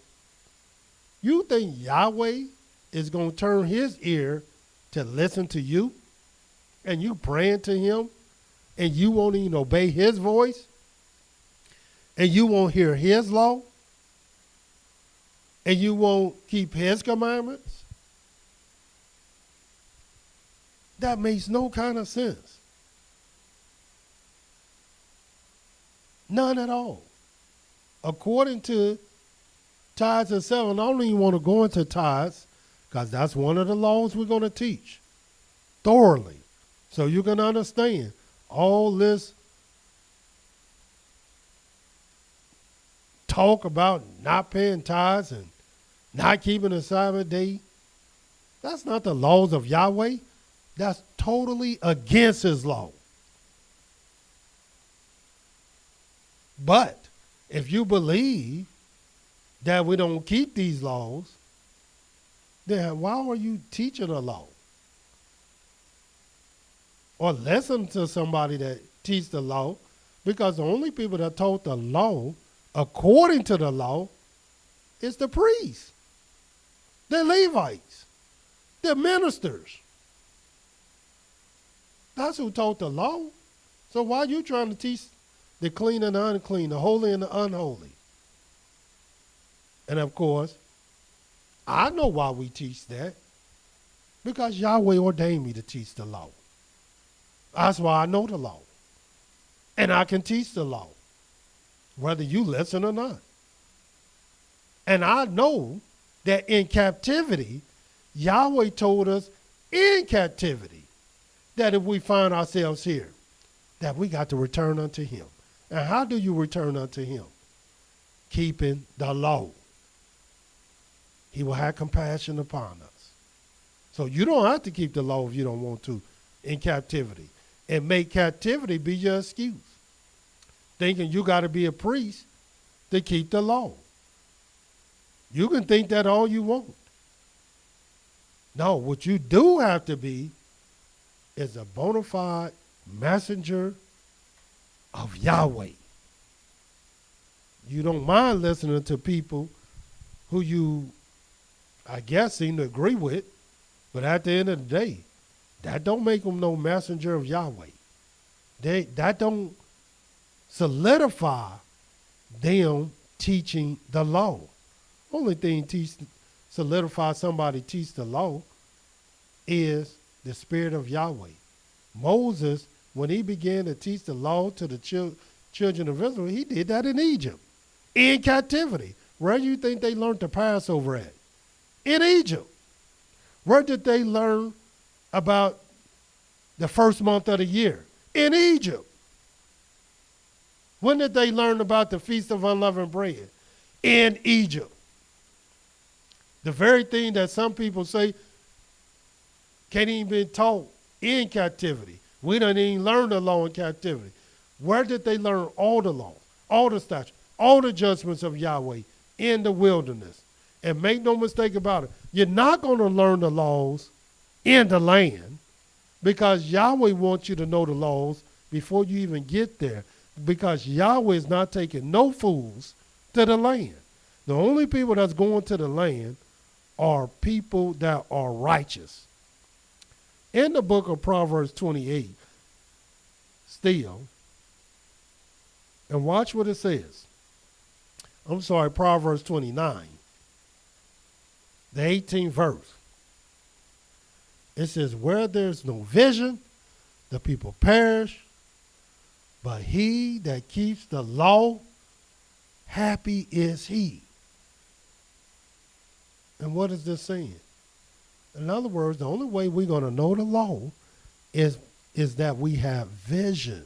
you think Yahweh is going to turn his ear to listen to you? And you praying to him and you won't even obey his voice? And you won't hear his law? And you won't keep his commandments? That makes no kind of sense. None at all. According to tithes and seven, I don't even want to go into tithes because that's one of the laws we're going to teach thoroughly so you can understand all this talk about not paying tithes and not keeping the Sabbath day. That's not the laws of Yahweh. That's totally against his law. But if you believe that we don't keep these laws, then why are you teaching a law? Or listen to somebody that teach the law, because the only people that taught the law according to the law is the priests, the Levites, the ministers. That's who taught the law. So why are you trying to teach the clean and the unclean, the holy and the unholy? And of course, I know why we teach that. Because Yahweh ordained me to teach the law. That's why I know the law. And I can teach the law, whether you listen or not. And I know that in captivity, Yahweh told us in captivity that if we find ourselves here, that we got to return unto him. And how do you return unto him? Keeping the law. He will have compassion upon us. So you don't have to keep the law if you don't want to in captivity. And make captivity be your excuse. Thinking you got to be a priest to keep the law. You can think that all you want. No, what you do have to be is a bona fide messenger of Yahweh. You don't mind listening to people who you, I guess, seem to agree with, but at the end of the day, that don't make them no messenger of Yahweh. That don't solidify them teaching the law. Only thing solidify somebody teach the law is the spirit of Yahweh. Moses, when he began to teach the law to the children of Israel, he did that in Egypt, in captivity. Where do you think they learned the Passover at? In Egypt. Where did they learn about the first month of the year? In Egypt. When did they learn about the Feast of Unleavened Bread? In Egypt. The very thing that some people say can't even be taught in captivity. We don't even learn the law in captivity. Where did they learn all the law, all the statutes, all the judgments of Yahweh? In the wilderness. And make no mistake about it, you're not going to learn the laws in the land, because Yahweh wants you to know the laws before you even get there, because Yahweh is not taking no fools to the land. The only people that's going to the land are people that are righteous. In the book of Proverbs 28, still, and watch what it says. Proverbs 29. The 18th verse. It says, where there's no vision, the people perish, but he that keeps the law, happy is he. And what is this saying? In other words, the only way we're going to know the law is that we have vision.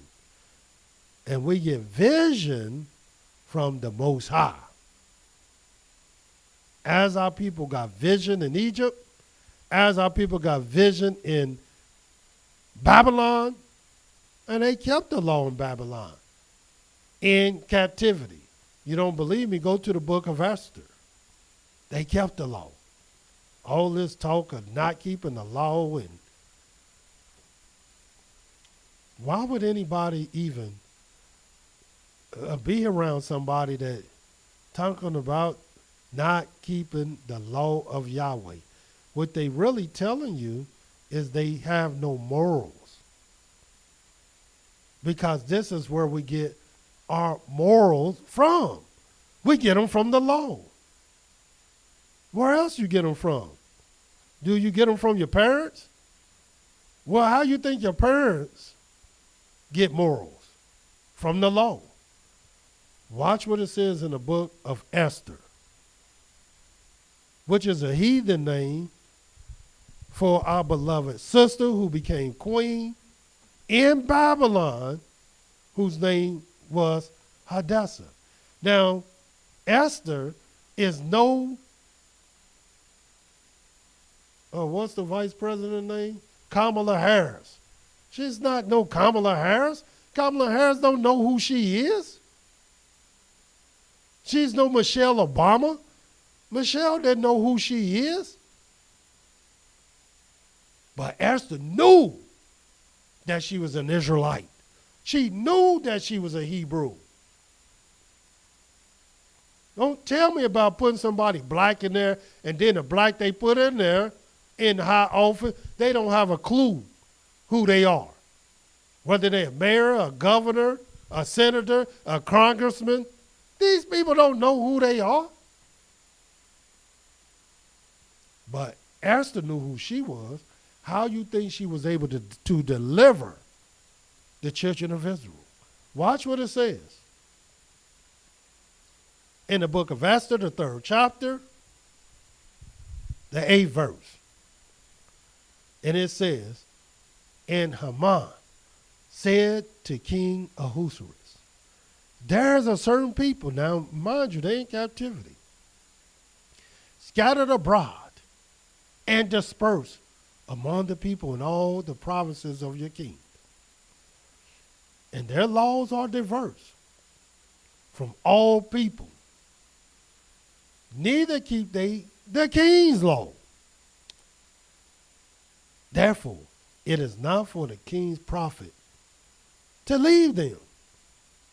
And we get vision from the Most High. As our people got vision in Egypt, as our people got vision in Babylon, and they kept the law in Babylon, in captivity. You don't believe me? Go to the book of Esther. They kept the law. All this talk of not keeping the law, and why would anybody even be around somebody that talking about not keeping the law of Yahweh? What they really telling you is they have no morals. Because this is where we get our morals from. We get them from the law. Where else you get them from? Do you get them from your parents? Well, how you think your parents get morals? From the law. Watch what it says in the book of Esther, which is a heathen name for our beloved sister who became queen in Babylon, whose name was Hadassah. Now, Esther is no, what's the vice president name? Kamala Harris. She's not no Kamala Harris. Kamala Harris don't know who she is. She's no Michelle Obama. Michelle didn't know who she is. But Esther knew that she was an Israelite. She knew that she was a Hebrew. Don't tell me about putting somebody black in there and then the black they put in there in high office, they don't have a clue who they are. Whether they're a mayor, a governor, a senator, a congressman, these people don't know who they are. But Esther knew who she was. How you think she was able to deliver the children of Israel? Watch what it says. In the book of Esther, the 3rd chapter, the 8th verse. And it says, and Haman said to King Ahasuerus, there's a certain people, now mind you, they in captivity, scattered abroad and dispersed among the people in all the provinces of your kingdom. And their laws are diverse from all people. Neither keep they the king's law. Therefore, it is not for the king's profit to leave them.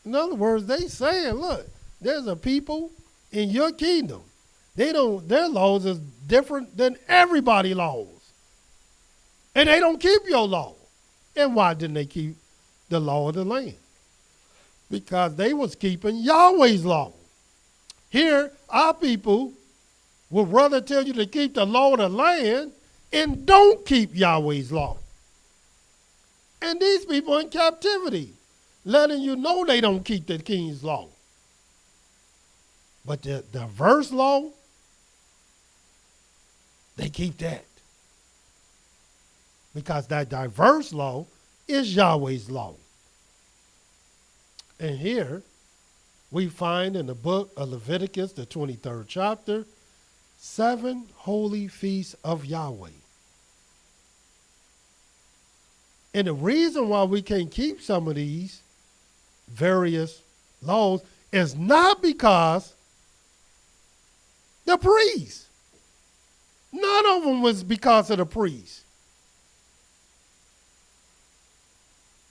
In other words, they saying, look, there's a people in your kingdom. Their laws is different than everybody's laws. And they don't keep your law. And why didn't they keep the law of the land? Because they was keeping Yahweh's law. Here, our people would rather tell you to keep the law of the land and don't keep Yahweh's law. And these people in captivity, letting you know they don't keep the king's law. But the diverse law, they keep that. Because that diverse law is Yahweh's law. And here we find in the book of Leviticus, the 23rd chapter, 7 holy feasts of Yahweh. And the reason why we can't keep some of these various laws is not because the priests. None of them was because of the priests.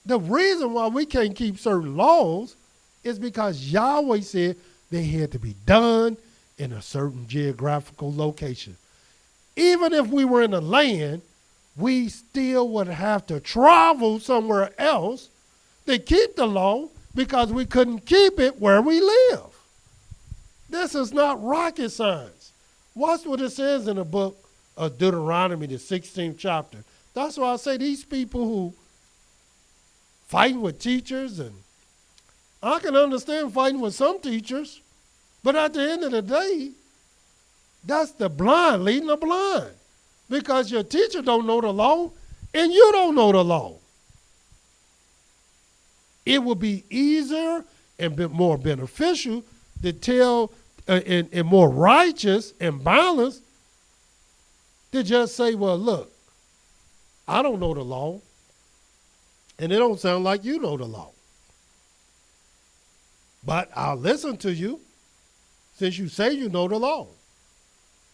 The reason why we can't keep certain laws is because Yahweh said they had to be done in a certain geographical location. Even if we were in a land, we still would have to travel somewhere else to keep the law because we couldn't keep it where we live. This is not rocket science. Watch what it says in the book of Deuteronomy, the 16th chapter. That's why I say these people who fighting with teachers, and I can understand fighting with some teachers, but at the end of the day, that's the blind leading the blind. Because your teacher don't know the law, and you don't know the law. It would be easier and more beneficial to tell, and more righteous and balanced, to just say, well, look, I don't know the law, and it don't sound like you know the law. But I'll listen to you since you say you know the law.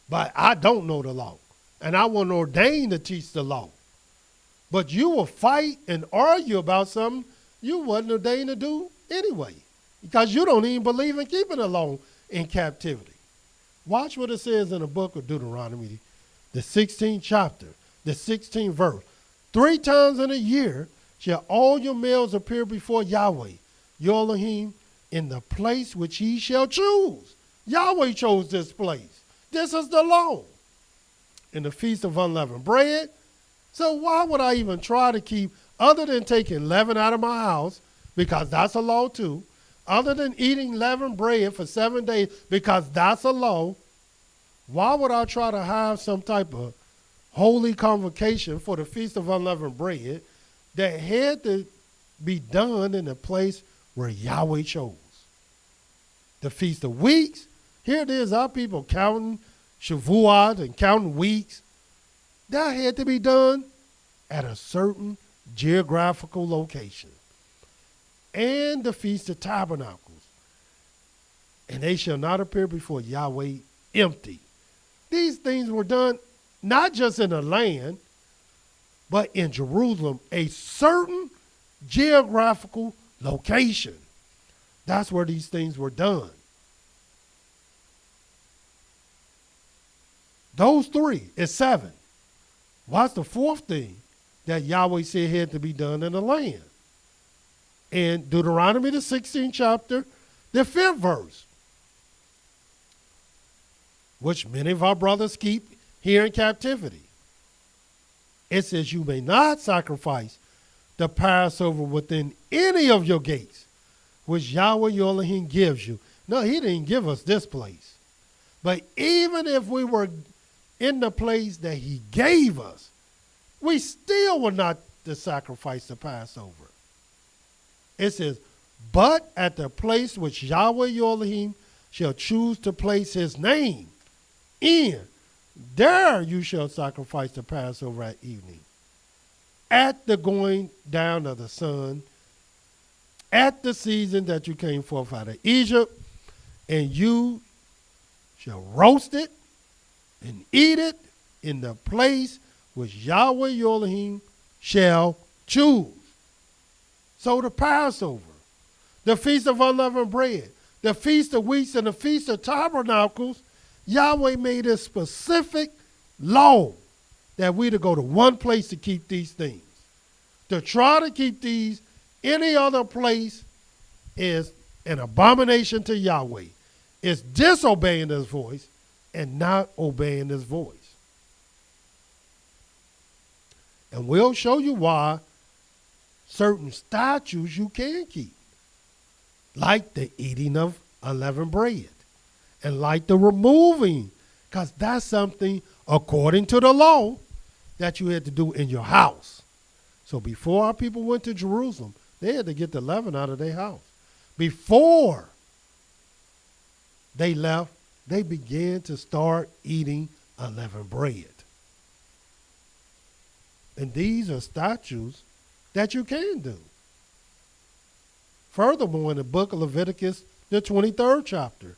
But I don't know the law. And I wasn't ordained to teach the law. But you will fight and argue about something you wasn't ordained to do anyway. Because you don't even believe in keeping the law in captivity. Watch what it says in the book of Deuteronomy, the 16th chapter, the 16th verse. 3 times in a year shall all your males appear before Yahweh, your Elohim, in the place which he shall choose. Yahweh chose this place. This is the law. In the Feast of Unleavened Bread. So why would I even try to keep, other than taking leaven out of my house, because that's a law too, other than eating leavened bread for 7 days, because that's a law, why would I try to have some type of holy convocation for the Feast of Unleavened Bread that had to be done in a place where Yahweh chose? The Feast of Weeks, here it is, our people counting Shavuot and counting weeks. That had to be done at a certain geographical location. And the Feast of Tabernacles. And they shall not appear before Yahweh empty. These things were done not just in the land, but in Jerusalem, a certain geographical location. That's where these things were done. Those three is 7. What's the 4th thing that Yahweh said had to be done in the land? In Deuteronomy, the 16th chapter, the 5th verse, which many of our brothers keep here in captivity. It says, you may not sacrifice the Passover within any of your gates, which Yahweh your Elohim gives you. No, he didn't give us this place. But even if we were in the place that he gave us, we still were not to sacrifice the Passover. It says, but at the place which Yahweh your Elohim shall choose to place his name in, there you shall sacrifice the Passover at evening, at the going down of the sun, at the season that you came forth out of Egypt, and you shall roast it and eat it in the place which Yahweh your Elohim shall choose. So the Passover, the Feast of Unleavened Bread, the Feast of Weeks, and the Feast of Tabernacles, Yahweh made a specific law that we to go to one place to keep these things. To try to keep these any other place is an abomination to Yahweh. It's disobeying his voice and not obeying his voice. And we'll show you why certain statutes you can keep, like the eating of unleavened bread, and like the removing, because that's something according to the law that you had to do in your house. So before our people went to Jerusalem, they had to get the leaven out of their house. Before they left, they began to start eating unleavened bread. And these are statutes that you can do. Furthermore, in the book of Leviticus, the 23rd chapter,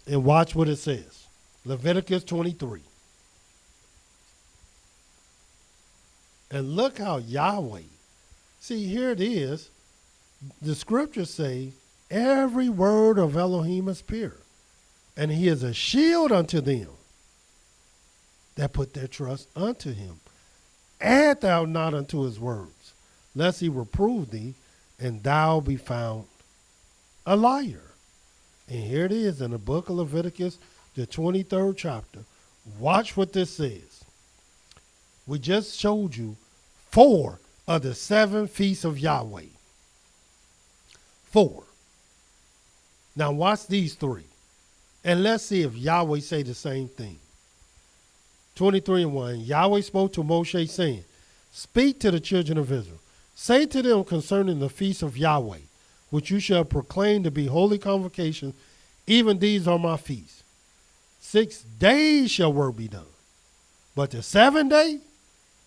and watch what it says. Leviticus 23. And look how Yahweh, see, here it is. The scriptures say, every word of Elohim is pure, and he is a shield unto them that put their trust unto him. Add thou not unto his words, lest he reprove thee, and thou be found a liar. And here it is in the book of Leviticus, the 23rd chapter. Watch what this says. We just showed you 4 of the 7 feasts of Yahweh. 4. Now watch these 3. And let's see if Yahweh say the same thing. 23:1. Yahweh spoke to Moshe, saying, speak to the children of Israel. Say to them concerning the feast of Yahweh, which you shall proclaim to be holy convocations, even these are my feasts. 6 days shall work be done. But the 7th day,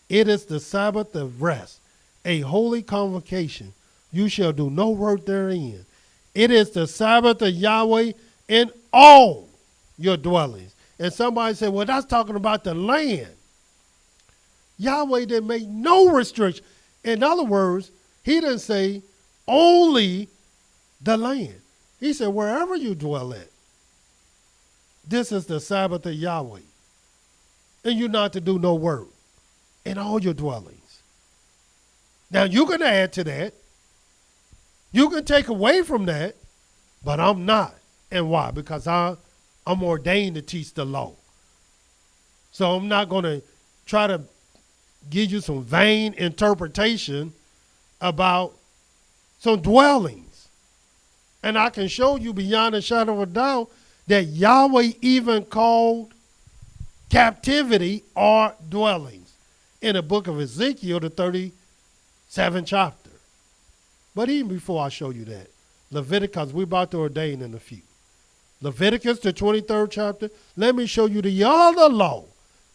it is the Sabbath of rest, a holy convocation. You shall do no work therein. It is the Sabbath of Yahweh in all your dwellings. And somebody said, well, that's talking about the land. Yahweh didn't make no restriction. In other words, he didn't say only the land. He said, wherever you dwell at, this is the Sabbath of Yahweh. And you're not to do no work in all your dwellings. Now, you can add to that. You can take away from that, but I'm not. And why? Because I'm ordained to teach the law. So I'm not going to try to give you some vain interpretation about some dwellings. And I can show you beyond a shadow of a doubt that Yahweh even called captivity or dwellings in the book of Ezekiel, the 37th chapter. But even before I show you that, Leviticus, we're about to ordain in a few. Leviticus, the 23rd chapter, let me show you the other law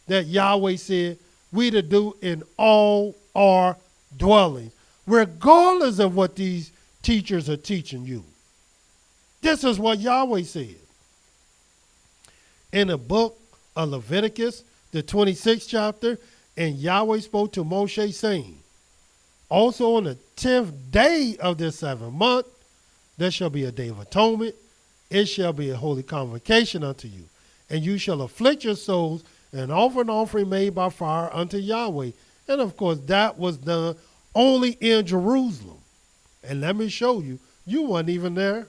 that Yahweh said we to do in all our dwellings, regardless of what these teachers are teaching you. This is what Yahweh said. In the book of Leviticus, the 26th chapter, and Yahweh spoke to Moshe, saying, Also on the 10th day of this 7th month, there shall be a day of atonement. It shall be a holy convocation unto you. And you shall afflict your souls and offer an offering made by fire unto Yahweh. And of course, that was done only in Jerusalem. And let me show you, you weren't even there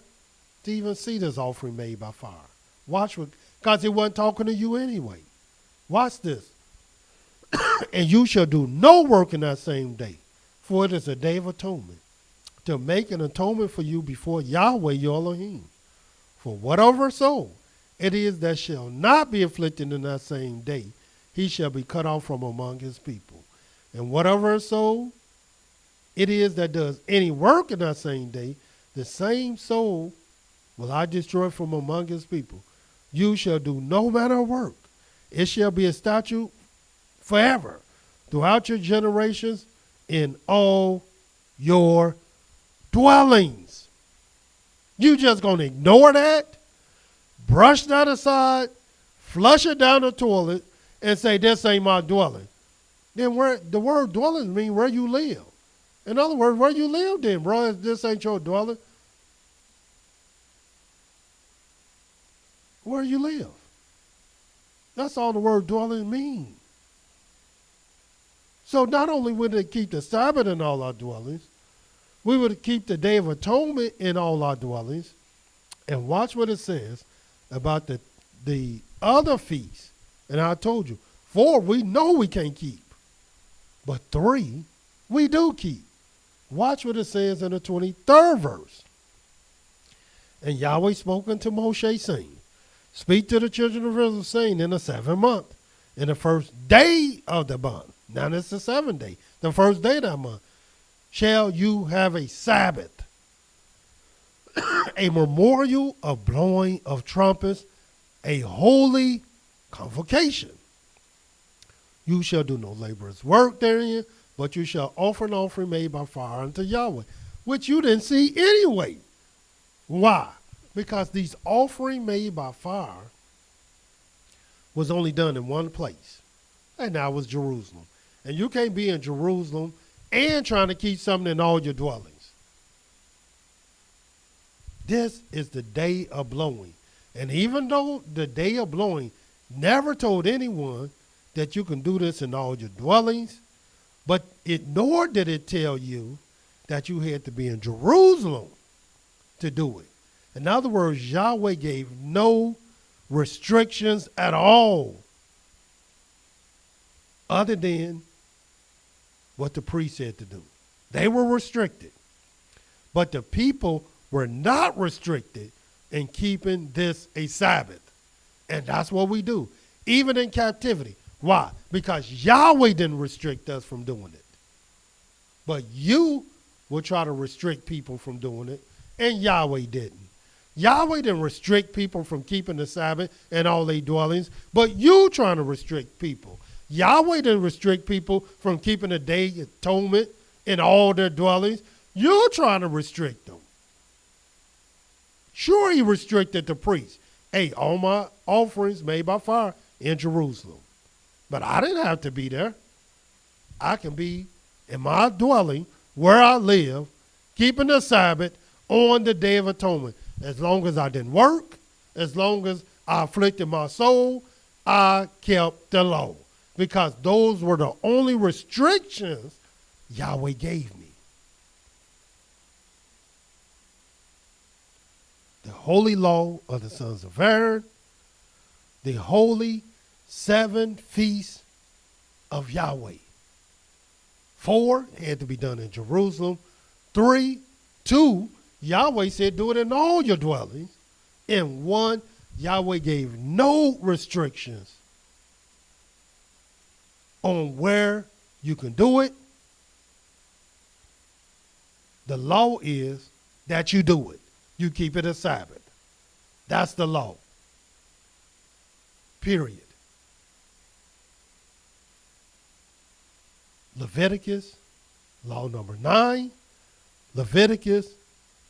to even see this offering made by fire. Watch what, because he wasn't talking to you anyway. Watch this. And you shall do no work in that same day, for it is a day of atonement, to make an atonement for you before Yahweh your Elohim. For whatever soul it is that shall not be afflicted in that same day, he shall be cut off from among his people. And whatever soul it is that does any work in that same day, the same soul will I destroy from among his people. You shall do no manner of work. It shall be a statute forever throughout your generations in all your dwellings. You just going to ignore that, brush that aside, flush it down the toilet, and say, this ain't my dwelling. Then where the word dwelling means where you live. In other words, where you live then, bro, if this ain't your dwelling. Where you live. That's all the word dwelling means. So not only would it keep the Sabbath in all our dwellings, we would keep the Day of Atonement in all our dwellings. And watch what it says about the other feasts. And I told you, 4 we know we can't keep. But 3 we do keep. Watch what it says in the 23rd verse. And Yahweh spoke unto Moshe, saying, speak to the children of Israel, saying, in the 7th month, in the first day of the month. Now it's the 7th day, the first day of that month, shall you have a Sabbath, a memorial of blowing of trumpets, a holy convocation. You shall do no laborer's work therein, but you shall offer an offering made by fire unto Yahweh, which you didn't see anyway. Why? Because these offering made by fire was only done in one place, and that was Jerusalem. And you can't be in Jerusalem and trying to keep something in all your dwellings. This is the day of blowing. And even though the day of blowing never told anyone that you can do this in all your dwellings, but nor did it tell you that you had to be in Jerusalem to do it. In other words, Yahweh gave no restrictions at all other than what the priest said to do. They were restricted. But the people were not restricted in keeping this a Sabbath. And that's what we do, even in captivity. Why? Because Yahweh didn't restrict us from doing it. But you will try to restrict people from doing it, and Yahweh didn't. Yahweh didn't restrict people from keeping the Sabbath and all their dwellings, but you trying to restrict people. Yahweh didn't restrict people from keeping the Day of Atonement in all their dwellings. You're trying to restrict them. Sure, he restricted the priests. Hey, all my offerings made by fire in Jerusalem. But I didn't have to be there. I can be in my dwelling where I live, keeping the Sabbath on the Day of Atonement. As long as I didn't work, as long as I afflicted my soul, I kept the law. Because those were the only restrictions Yahweh gave me. The holy law of the sons of Aaron, the holy 7 feasts of Yahweh. 4 had to be done in Jerusalem. 2, Yahweh said do it in all your dwellings. And 1, Yahweh gave no restrictions on where you can do it. The law is that you do it. You keep it a Sabbath. That's the law. Period. Leviticus, law number 9. Leviticus,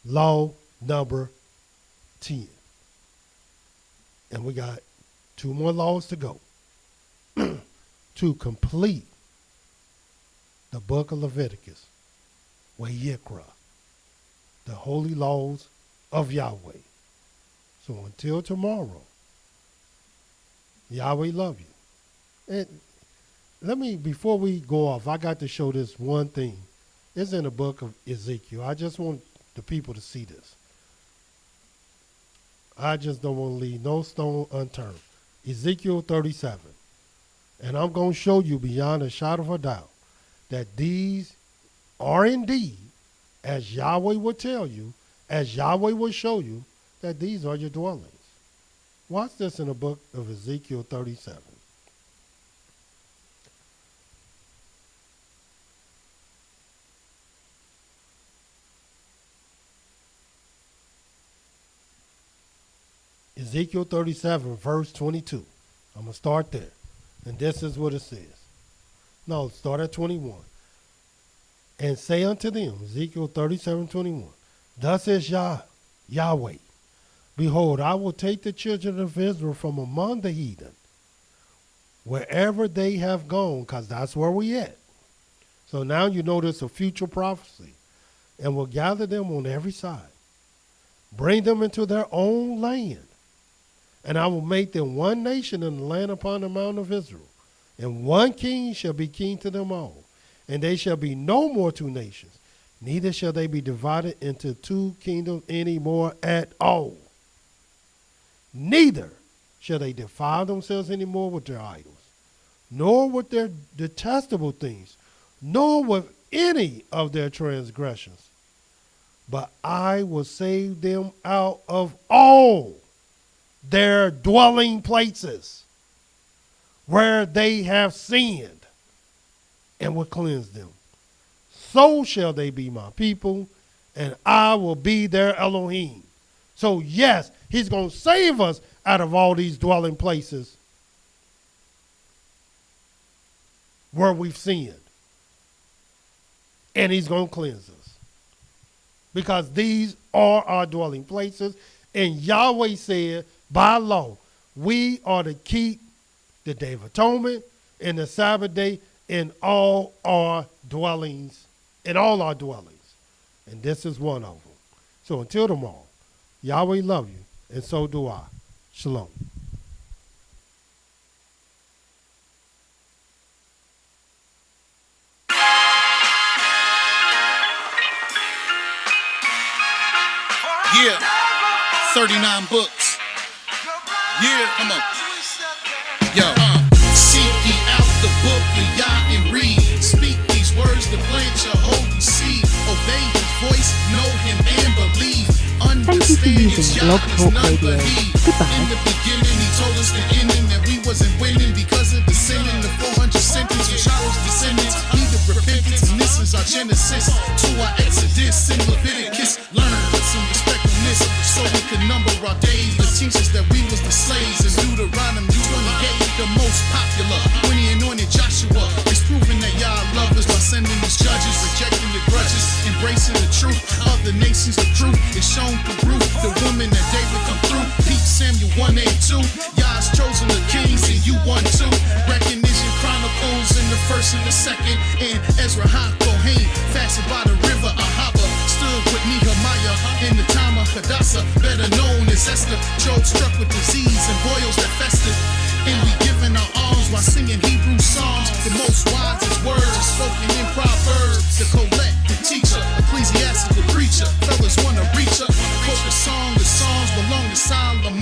law number 10. And we got 2 more laws to go to complete the book of Leviticus. Wayiqra, the holy laws of Yahweh. So until tomorrow, Yahweh love you. And let me, before we go off, I got to show this one thing. It's in the book of Ezekiel. I just want the people to see this. I just don't want to leave no stone unturned. Ezekiel 37. And I'm going to show you beyond a shadow of a doubt that these are indeed, as Yahweh will tell you, as Yahweh will show you, that these are your dwellings. Watch this in the book of Ezekiel 37. Ezekiel 37, verse 22. I'm going to start there. And this is what it says. No, start at 21. And say unto them, Ezekiel 37, 21. Thus says Yahweh, behold, I will take the children of Israel from among the heathen, wherever they have gone, because that's where we at. So now you notice a future prophecy. And will gather them on every side, bring them into their own land. And I will make them one nation in the land upon the mountain of Israel. And one king shall be king to them all. And they shall be no more two nations. Neither shall they be divided into two kingdoms any more at all. Neither shall they defile themselves any more with their idols, nor with their detestable things, nor with any of their transgressions. But I will save them out of all their dwelling places where they have sinned, and will cleanse them. So shall they be my people, and I will be their Elohim. So yes, he's going to save us out of all these dwelling places where we've sinned. And he's going to cleanse us. Because these are our dwelling places. And Yahweh said, by law, we are to keep the Day of Atonement and the Sabbath day in all our dwellings, And this is one of them. So until tomorrow, Yahweh love you, and so do I. Shalom. Yeah, 39 books. Yeah, come on. Yo, seek ye out the book of Yah and read. Speak these words to plant your holy seed. Obey his voice, know him and believe. Thank you for using Blog Talk Radio. Goodbye. In the beginning, he told us the ending that we wasn't winning because of the sinning. The 400 sentence of Charles' descendants needed repentance, and this is our Genesis to our Exodus in Leviticus. Learn, put some respect on this, so we can number our days. The teachers that we was the slaves in Deuteronomy 28, the most popular. When he anointed Joshua, it's proving that y'all love us by sending these judges, rejecting the grudges, embracing the truth. Other nations, the truth is shown through Ruth, the woman that David come through. Pete Samuel 1 and 2. Y'all's chosen the kings and you won too. Recognition Chronicles in the first and the second. And Ezra Kohen, fasted by the river Ahava, stood with Nehemiah in the time of Hadassah, better known as Esther. Job struck with disease and boils that festered. And we giving our arms while singing Hebrew psalms. The most wisest words are spoken in Proverbs. The collect, the teacher, ecclesiastical preacher. Fellas wanna reach her. Quote the songs belong to Solomon.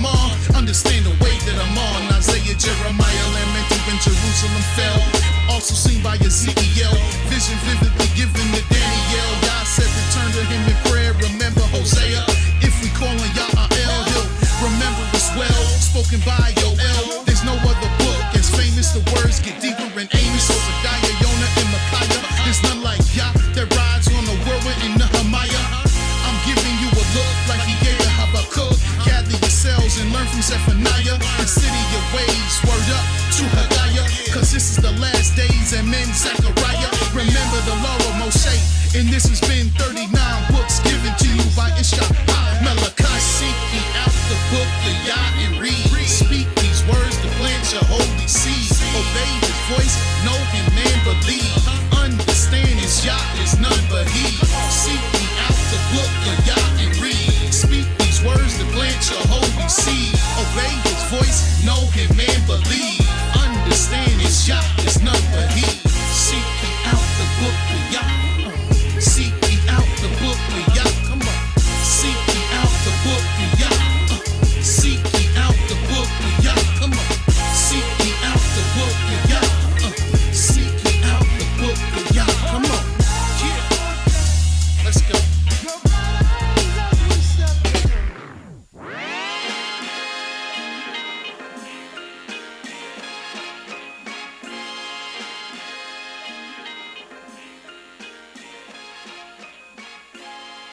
Understand the way that I'm on. Isaiah, Jeremiah, lamenting when Jerusalem fell. Also seen by Ezekiel. Vision vividly given to Daniel. God said return to him in prayer. Remember Hosea. If we call on YAHWEH, he'll remember us well. Spoken by Yoel. There's no other book as famous. The words get deeper in Amos, Obadiah, Jonah, and Micaiah. There's none like Yah that rides on the whirlwind in Nehemiah. I'm giving you a look like he gave to Habakkuk. Gather yourselves and learn from Zephaniah. Consider your ways, word up to Haggai. Cause this is the last days, amen, Zechariah. Remember the law of Moshe, and this has been 39 books given to you by IshiYAH. Malachi, seek ye out the book of